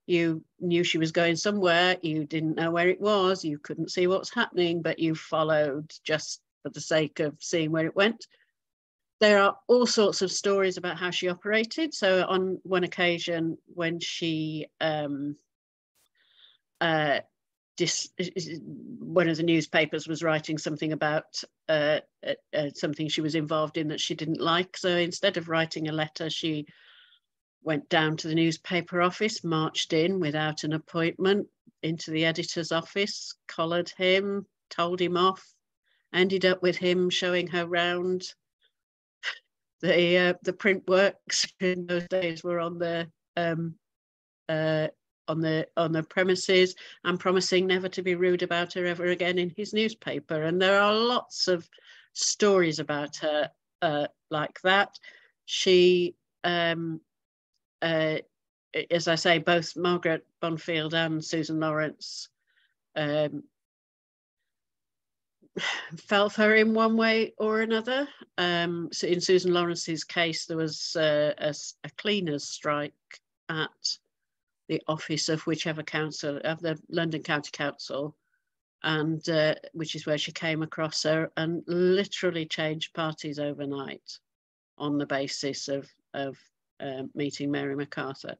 You knew she was going somewhere, you didn't know where it was, you couldn't see what's happening, but you followed just for the sake of seeing where it went. There are all sorts of stories about how she operated. So on one occasion, when she one of the newspapers was writing something about something she was involved in that she didn't like. So instead of writing a letter, she went down to the newspaper office, marched in without an appointment into the editor's office, collared him, told him off, ended up with him showing her round the print works. In those days were on the premises, and promising never to be rude about her ever again in his newspaper. And there are lots of stories about her like that. She, as I say, both Margaret Bondfield and Susan Lawrence felt for her in one way or another. So in Susan Lawrence's case, there was a cleaners' strike at the office of whichever council, of the London County Council, and which is where she came across her and literally changed parties overnight on the basis of meeting Mary MacArthur.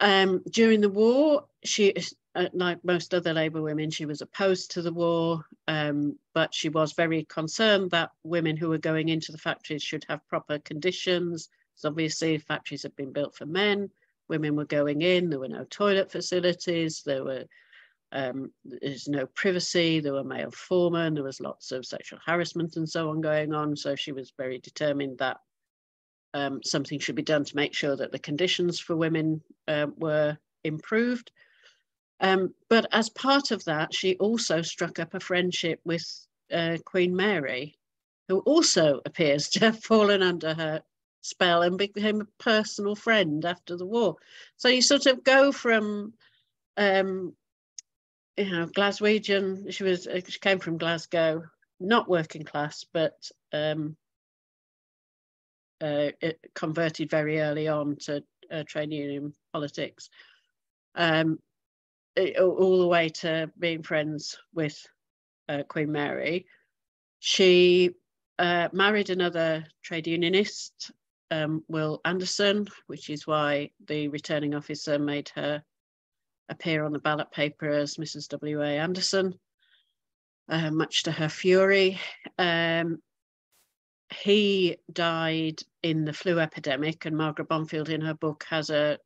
During the war, she, like most other Labour women, she was opposed to the war, but she was very concerned that women who were going into the factories should have proper conditions. So obviously factories had been built for men. Women were going in, there were no toilet facilities, there's no privacy, there were male foremen, there was lots of sexual harassment and so on going on. So she was very determined that something should be done to make sure that the conditions for women were improved. But as part of that, she also struck up a friendship with Queen Mary, who also appears to have fallen under her spell and became a personal friend after the war. So you sort of go from Glaswegian. She came from Glasgow, not working class, but it converted very early on to trade union politics, all the way to being friends with Queen Mary. She married another trade unionist, Will Anderson, which is why the returning officer made her appear on the ballot paper as Mrs. W.A. Anderson, much to her fury. He died in the flu epidemic, and Margaret Bondfield in her book has a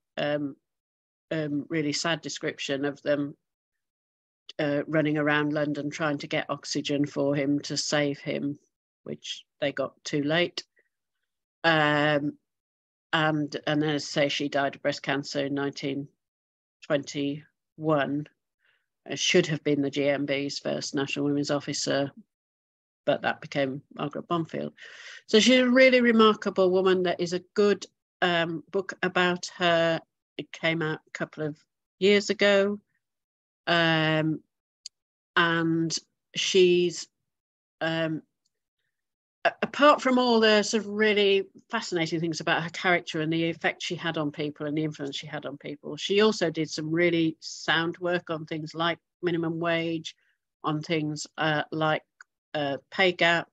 really sad description of them running around London trying to get oxygen for him to save him, which they got too late. And as I say, she died of breast cancer in 1921. Should have been the GMB's first National Women's Officer, but that became Margaret Bondfield. So she's a really remarkable woman. There is a good book about her. It came out a couple of years ago. And she's, apart from all the sort of really fascinating things about her character and the effect she had on people and the influence she had on people, she also did some really sound work on things like minimum wage, on things like pay gap,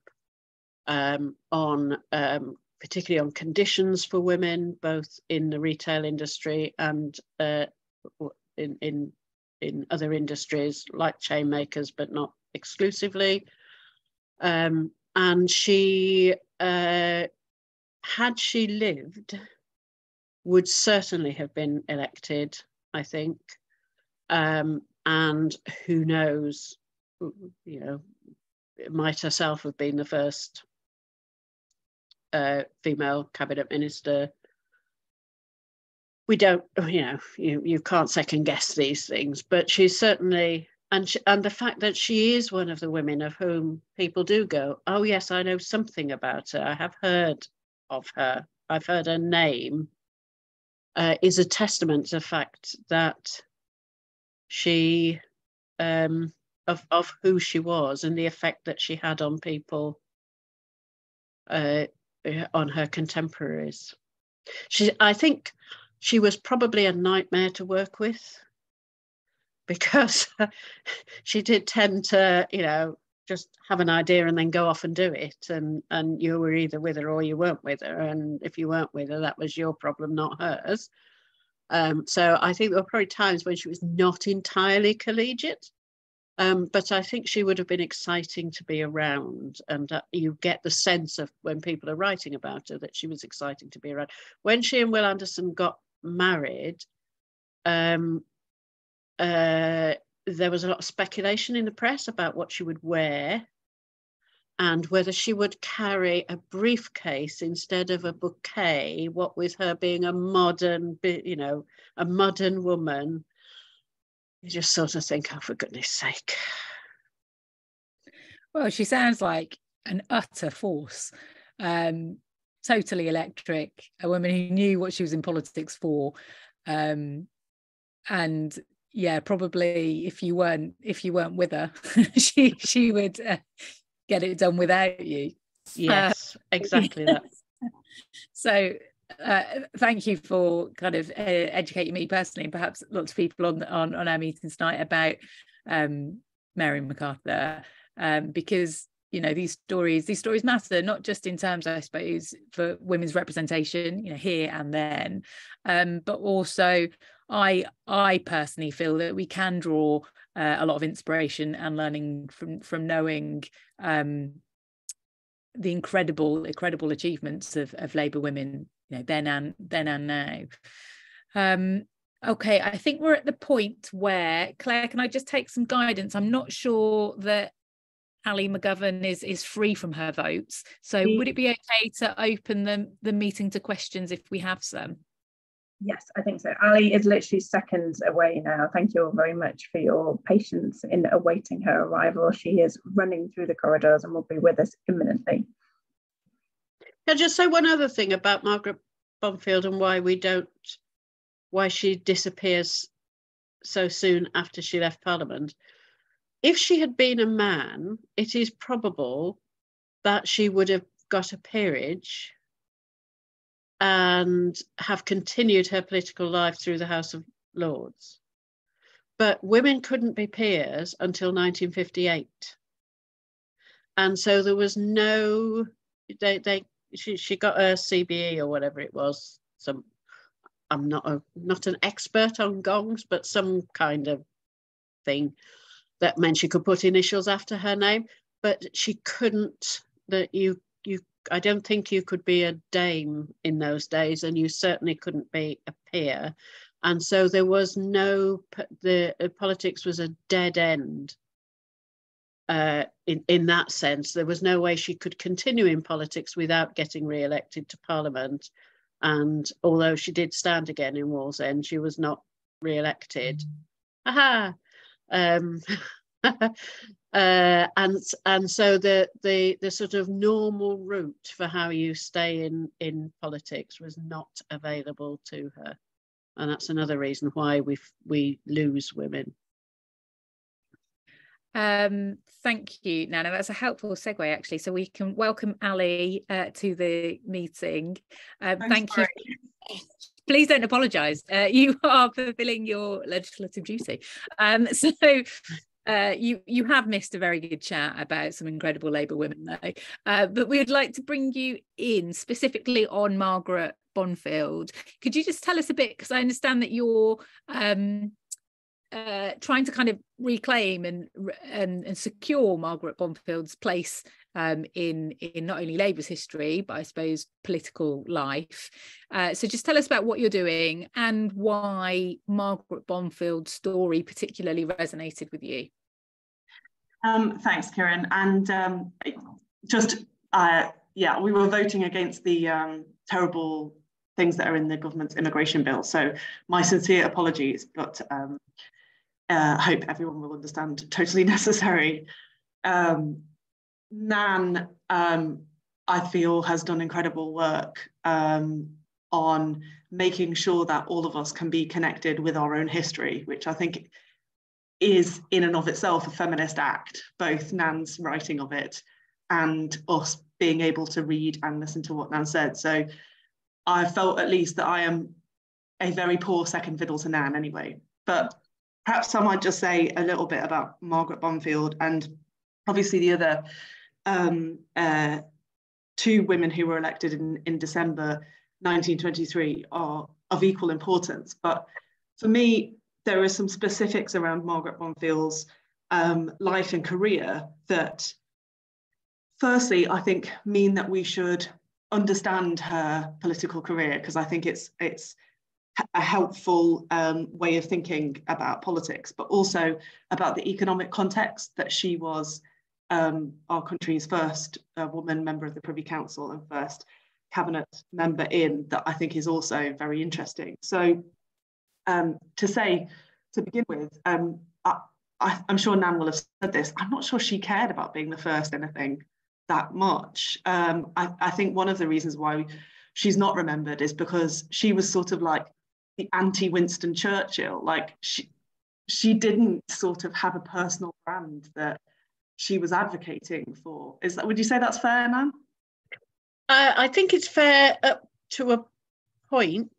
on particularly on conditions for women, both in the retail industry and in other industries like chain makers, but not exclusively. And she, had she lived, would certainly have been elected, I think. And who knows, might herself have been the first female cabinet minister. We don't, you can't second guess these things, but she's certainly, and the fact that she is one of the women of whom people do go, oh yes, I know something about her, I have heard of her, I've heard her name, is a testament to the fact that she, of who she was and the effect that she had on people, on her contemporaries. I think she was probably a nightmare to work with, because she did tend to, just have an idea and then go off and do it. And you were either with her or you weren't with her. And if you weren't with her, that was your problem, not hers. So I think there were probably times when she was not entirely collegiate. But I think she would have been exciting to be around, and you get the sense of when people are writing about her that she was exciting to be around. When she and Will Anderson got married, there was a lot of speculation in the press about what she would wear and whether she would carry a briefcase instead of a bouquet, what with her being a modern woman. You just sort of think, oh, for goodness sake. Well, she sounds like an utter force, totally electric, a woman who knew what she was in politics for. And yeah, probably if you weren't with her, she would get it done without you. Yes, exactly that. So thank you for kind of educating me personally, and perhaps lots of people on our meeting tonight about Mary MacArthur, because these stories matter, not just in terms, I suppose, for women's representation, here and then, but also I personally feel that we can draw a lot of inspiration and learning from knowing the incredible achievements of Labour women, then and now. Okay, I think we're at the point where, Claire, can I just take some guidance? I'm not sure that Ali McGovern is free from her votes, so would it be okay to open the meeting to questions if we have some? Yes, I think so. Ali is literally seconds away now. Thank you all very much for your patience in awaiting her arrival. She is running through the corridors and will be with us imminently. I'll just say one other thing about Margaret Bondfield and why she disappears so soon after she left Parliament. If she had been a man, it is probable that she would have got a peerage and have continued her political life through the House of Lords. But women couldn't be peers until 1958. And so there was no, she got a CBE or whatever it was. I'm not an expert on gongs, but some kind of thing that meant she could put initials after her name, but she couldn't, I don't think you could be a dame in those days, and you certainly couldn't be a peer. And so there was politics was a dead end in that sense. There was no way she could continue in politics without getting re-elected to Parliament. And although she did stand again in Wallsend, she was not re-elected. Aha! And so the sort of normal route for how you stay in politics was not available to her, and that's another reason why we lose women. Thank you, Nana. That's a helpful segue, actually, so we can welcome Ali to the meeting. Thank you. Please don't apologise. You are fulfilling your legislative duty. You have missed a very good chat about some incredible Labour women, though. But we would like to bring you in specifically on Margaret Bondfield. Could you just tell us a bit, because I understand that you're trying to kind of reclaim and secure Margaret Bondfield's place in not only Labour's history, but I suppose political life. So just tell us about what you're doing and why Margaret Bondfield's story particularly resonated with you. Thanks, Kiran. And we were voting against the terrible things that are in the government's immigration bill. So my sincere apologies, but hope everyone will understand, totally necessary. Nan, I feel, has done incredible work on making sure that all of us can be connected with our own history, which I think is in and of itself a feminist act, both Nan's writing of it and us being able to read and listen to what Nan said. So I felt at least that I am a very poor second fiddle to Nan anyway. But perhaps I might just say a little bit about Margaret Bondfield, and obviously the other two women who were elected in December 1923 are of equal importance. But for me, there are some specifics around Margaret Bondfield's life and career that, firstly, I think mean that we should understand her political career, because I think it's a helpful way of thinking about politics, but also about the economic context that she was our country's first woman member of the Privy Council and first cabinet member in, that I think is also very interesting. So to begin with, I'm sure Nan will have said this, I'm not sure she cared about being the first anything that much. I think one of the reasons why she's not remembered is because she was sort of like the anti-Winston Churchill. Like she didn't sort of have a personal brand that she was advocating for. Would you say that's fair, Nan? I think it's fair up to a point.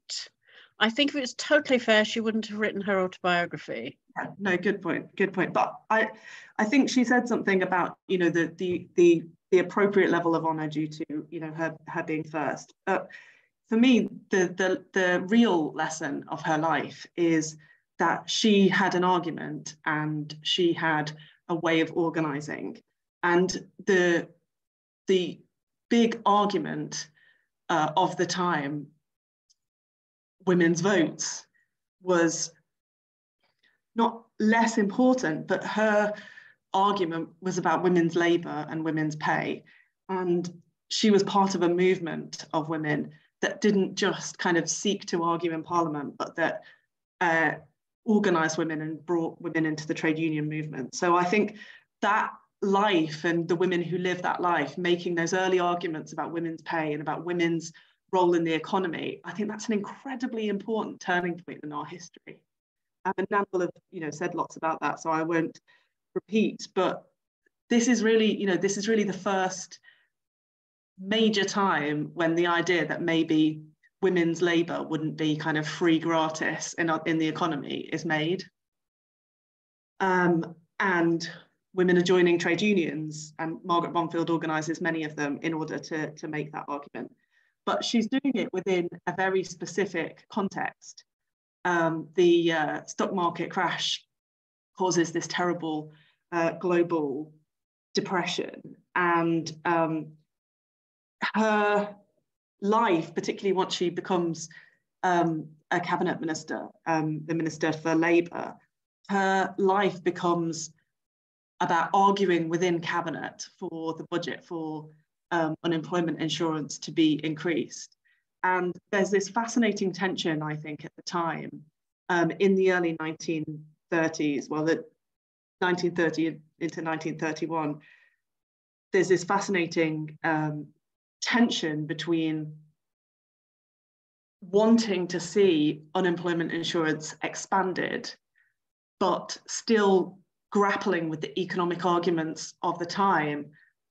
I think if it was totally fair, she wouldn't have written her autobiography. Yeah, no, good point. But I think she said something about, you know, the appropriate level of honour due to, you know, her being first. For me, the real lesson of her life is that she had an argument and she had a way of organising, and the big argument of the time, women's votes, was not less important, but her argument was about women's labour and women's pay. And she was part of a movement of women that didn't just kind of seek to argue in Parliament, but that organised women and brought women into the trade union movement. So I think that life and the women who lived that life, making those early arguments about women's pay and about women's role in the economy, I think that's an incredibly important turning point in our history. And Nan will have, said lots about that, so I won't repeat. But this is really, the first major time when the idea that maybe women's labour wouldn't be kind of free gratis in the economy is made. And women are joining trade unions, and Margaret Bondfield organises many of them in order to make that argument. But she's doing it within a very specific context. The stock market crash causes this terrible global depression, and her life, particularly once she becomes a cabinet minister, the Minister for Labour, her life becomes about arguing within cabinet for the budget for unemployment insurance to be increased. And there's this fascinating tension, I think, at the time, in the early 1930s, well, the 1930 into 1931, there's this fascinating tension between wanting to see unemployment insurance expanded, but still grappling with the economic arguments of the time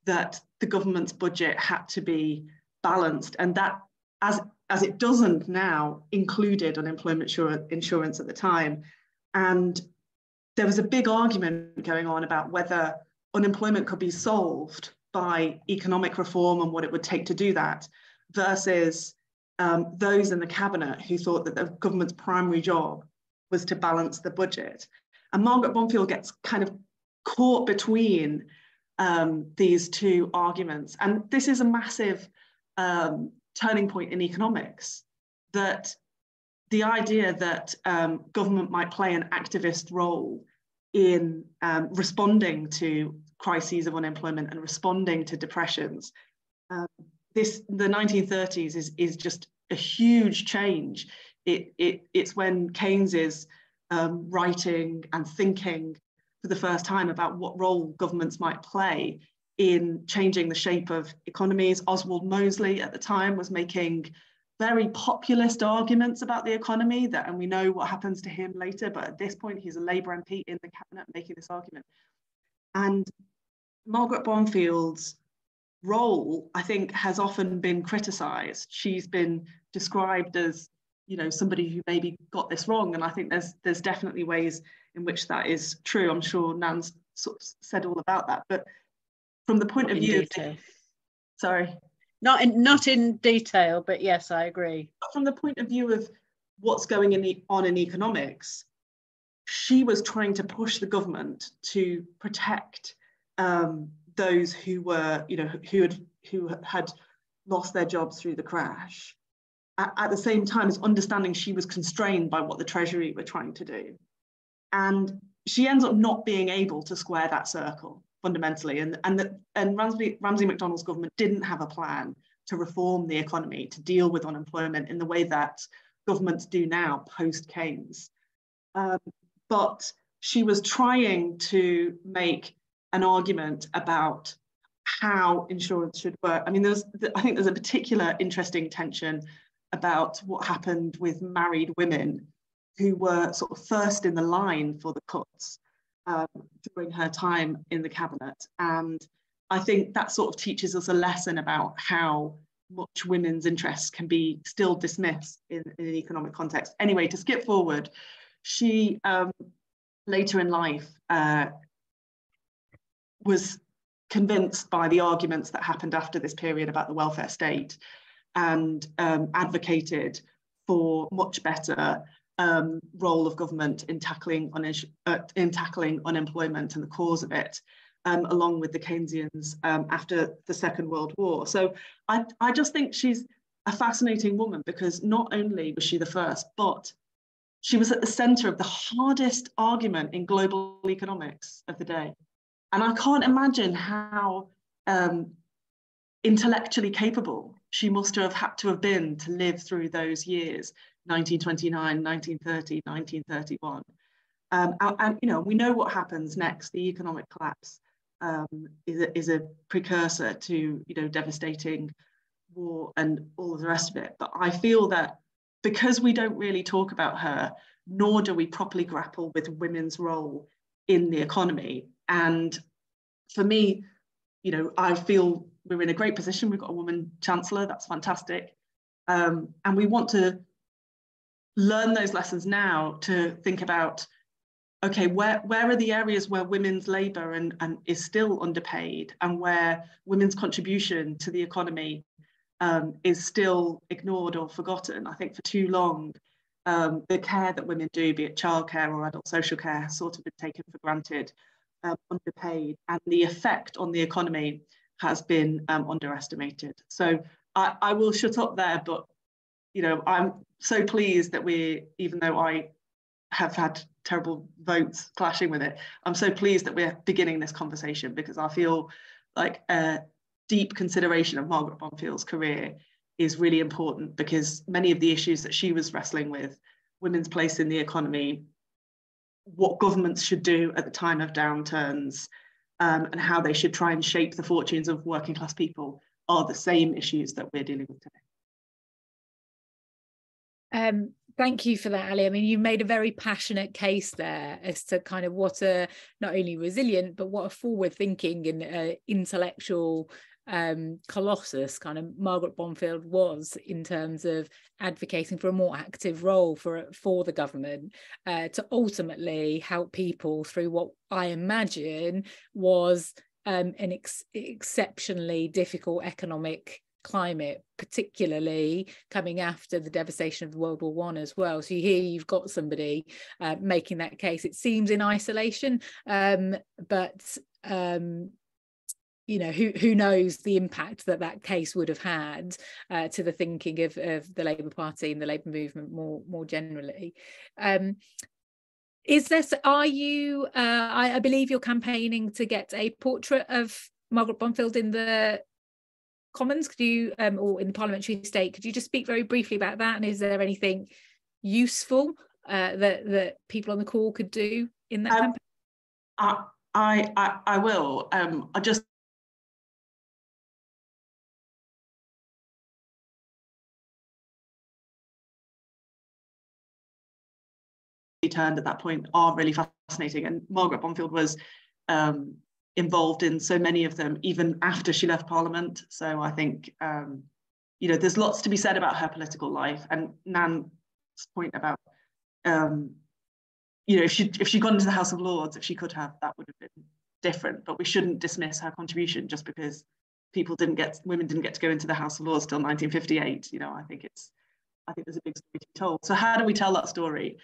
that the government's budget had to be balanced, and that, as it doesn't now, included unemployment insurance at the time. And there was a big argument going on about whether unemployment could be solved by economic reform and what it would take to do that, versus those in the cabinet who thought that the government's primary job was to balance the budget. And Margaret Bondfield gets kind of caught between these two arguments. And this is a massive turning point in economics, that the idea that government might play an activist role in responding to crises of unemployment and responding to depressions. The 1930s is just a huge change. It's when Keynes is writing and thinking for the first time about what role governments might play in changing the shape of economies. Oswald Mosley at the time was making very populist arguments about the economy, and we know what happens to him later, but at this point he's a Labour MP in the cabinet making this argument. And Margaret Bondfield's role, I think, has often been criticised. She's been described as, somebody who maybe got this wrong, and I think there's definitely ways in which that is true. I'm sure Nan's sort of said all about that, but from the point of view, sorry, not in detail, but yes, I agree. From the point of view of what's going on in economics, she was trying to push the government to protect those who were, who had lost their jobs through the crash, at the same time as understanding she was constrained by what the Treasury were trying to do. And she ends up not being able to square that circle fundamentally. And Ramsay MacDonald's government didn't have a plan to reform the economy, to deal with unemployment in the way that governments do now post Keynes. But she was trying to make an argument about how insurance should work. I mean, I think there's a particular interesting tension about what happened with married women who were sort of first in the line for the cuts during her time in the cabinet. And I think that sort of teaches us a lesson about how much women's interests can be still dismissed in an economic context. Anyway, to skip forward, she later in life was convinced by the arguments that happened after this period about the welfare state, and advocated for much better role of government in tackling unemployment and the cause of it, along with the Keynesians after the Second World War. So I just think she's a fascinating woman, because not only was she the first, but she was at the centre of the hardest argument in global economics of the day. And I can't imagine how intellectually capable she must have had to have been to live through those years, 1929, 1930, 1931. And we know what happens next. The economic collapse is a precursor to devastating war and all of the rest of it. But I feel that because we don't really talk about her, nor do we properly grapple with women's role in the economy. And for me, you know, I feel we're in a great position. We've got a woman chancellor, that's fantastic. And we want to learn those lessons now to think about, okay, where are the areas where women's labour and is still underpaid, and where women's contribution to the economy is still ignored or forgotten. I think for too long, the care that women do, be it childcare or adult social care, has sort of been taken for granted, underpaid, and the effect on the economy has been underestimated. So I will shut up there, but you know, I'm so pleased that even though I have had terrible votes clashing with it, I'm so pleased that we're beginning this conversation, because I feel like a deep consideration of Margaret Bonfield's career is really important, because many of the issues that she was wrestling with, women's place in the economy, what governments should do at the time of downturns, and how they should try and shape the fortunes of working class people, are the same issues that we're dealing with today. Thank you for that, Ali. I mean, you made a very passionate case there as to kind of what a not only resilient, but what a forward-thinking and intellectual colossus kind of Margaret Bondfield was, in terms of advocating for a more active role for the government, to ultimately help people through what I imagine was an exceptionally difficult economic climate, particularly coming after the devastation of World War I as well. So here you've got somebody making that case. It seems in isolation, but you know, who knows the impact that case would have had to the thinking of the Labour Party and the Labour movement more generally. Are you? I believe you're campaigning to get a portrait of Margaret Bondfield in the Commons. Could you, or in the parliamentary estate, could you just speak very briefly about that? And is there anything useful that people on the call could do in that campaign? I will. I just turned at that point are really fascinating, and Margaret Bondfield was involved in so many of them even after she left Parliament. So I think you know, there's lots to be said about her political life. And Nan's point about you know, if she'd gone into the House of Lords, if she could have, that would have been different. But we shouldn't dismiss her contribution just because women didn't get to go into the House of Lords till 1958. You know, I think there's a big story to be told. So how do we tell that story?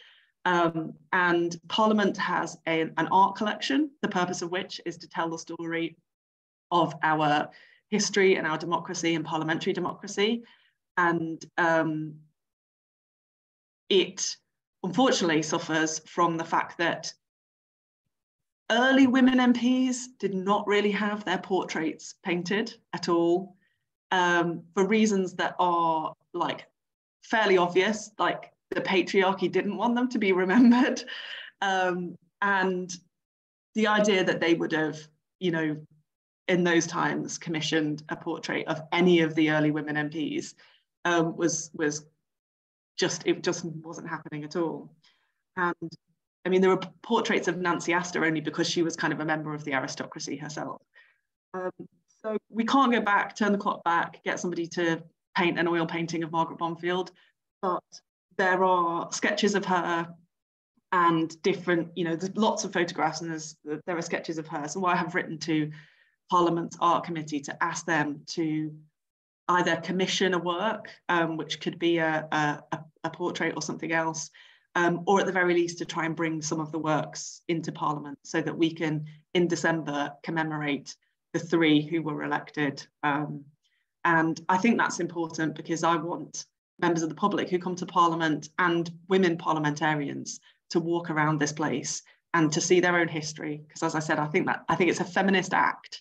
And Parliament has an art collection, the purpose of which is to tell the story of our history and our democracy and parliamentary democracy. And it unfortunately suffers from the fact that early women MPs did not really have their portraits painted at all, for reasons that are like fairly obvious, like the patriarchy didn't want them to be remembered. And the idea that they would have, you know, in those times commissioned a portrait of any of the early women MPs was just wasn't happening at all. And I mean, there were portraits of Nancy Astor only because she was kind of a member of the aristocracy herself. So we can't go back, turn the clock back, get somebody to paint an oil painting of Margaret Bondfield, but there are sketches of her and different, you know, there's lots of photographs and there are sketches of her. So I have written to Parliament's Art Committee to ask them to either commission a work, which could be a portrait or something else, or at the very least to try and bring some of the works into Parliament so that we can, in December, commemorate the 3 who were elected. And I think that's important because I want members of the public who come to Parliament and women parliamentarians to walk around this place and to see their own history. Because as I said, I think it's a feminist act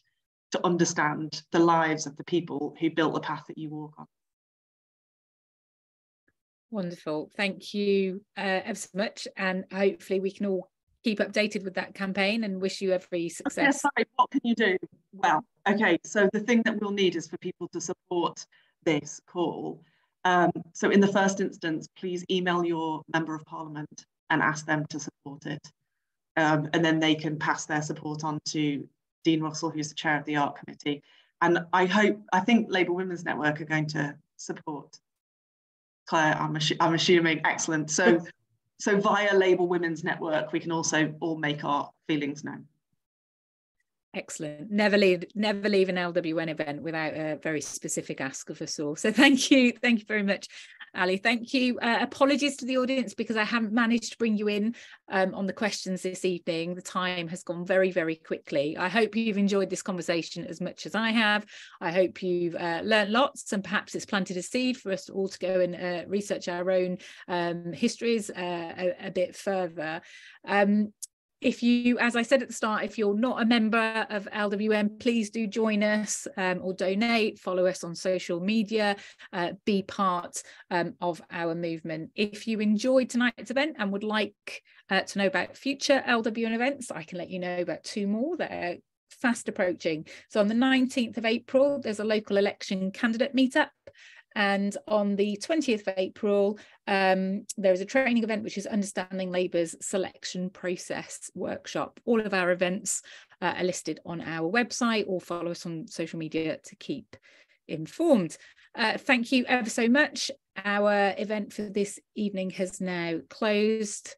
to understand the lives of the people who built the path that you walk on. Wonderful. Thank you ever so much. And hopefully we can all keep updated with that campaign and wish you every success. Okay, sorry, what can you do? Well, okay, so the thing that we'll need is for people to support this call. So in the first instance, please email your Member of Parliament and ask them to support it. And then they can pass their support on to Dean Russell, who's the chair of the Art Committee. And I think Labour Women's Network are going to support Claire, I'm assuming. Excellent. So via Labour Women's Network, we can also all make our feelings known. Excellent. Never leave an LWN event without a very specific ask of us all. So thank you very much, Ali. Thank you. Apologies to the audience because I haven't managed to bring you in on the questions this evening. The time has gone very, very quickly. I hope you've enjoyed this conversation as much as I have. I hope you've learned lots, and perhaps it's planted a seed for us all to go and research our own histories a bit further. If you, as I said at the start, if you're not a member of LWN, please do join us or donate, follow us on social media, be part of our movement. If you enjoyed tonight's event and would like to know about future LWN events, I can let you know about 2 more that are fast approaching. So on the 19th of April, there's a local election candidate meetup. And on the 20th of April, there is a training event, which is Understanding Labour's Selection Process Workshop. All of our events are listed on our website, or follow us on social media to keep informed. Thank you ever so much. Our event for this evening has now closed.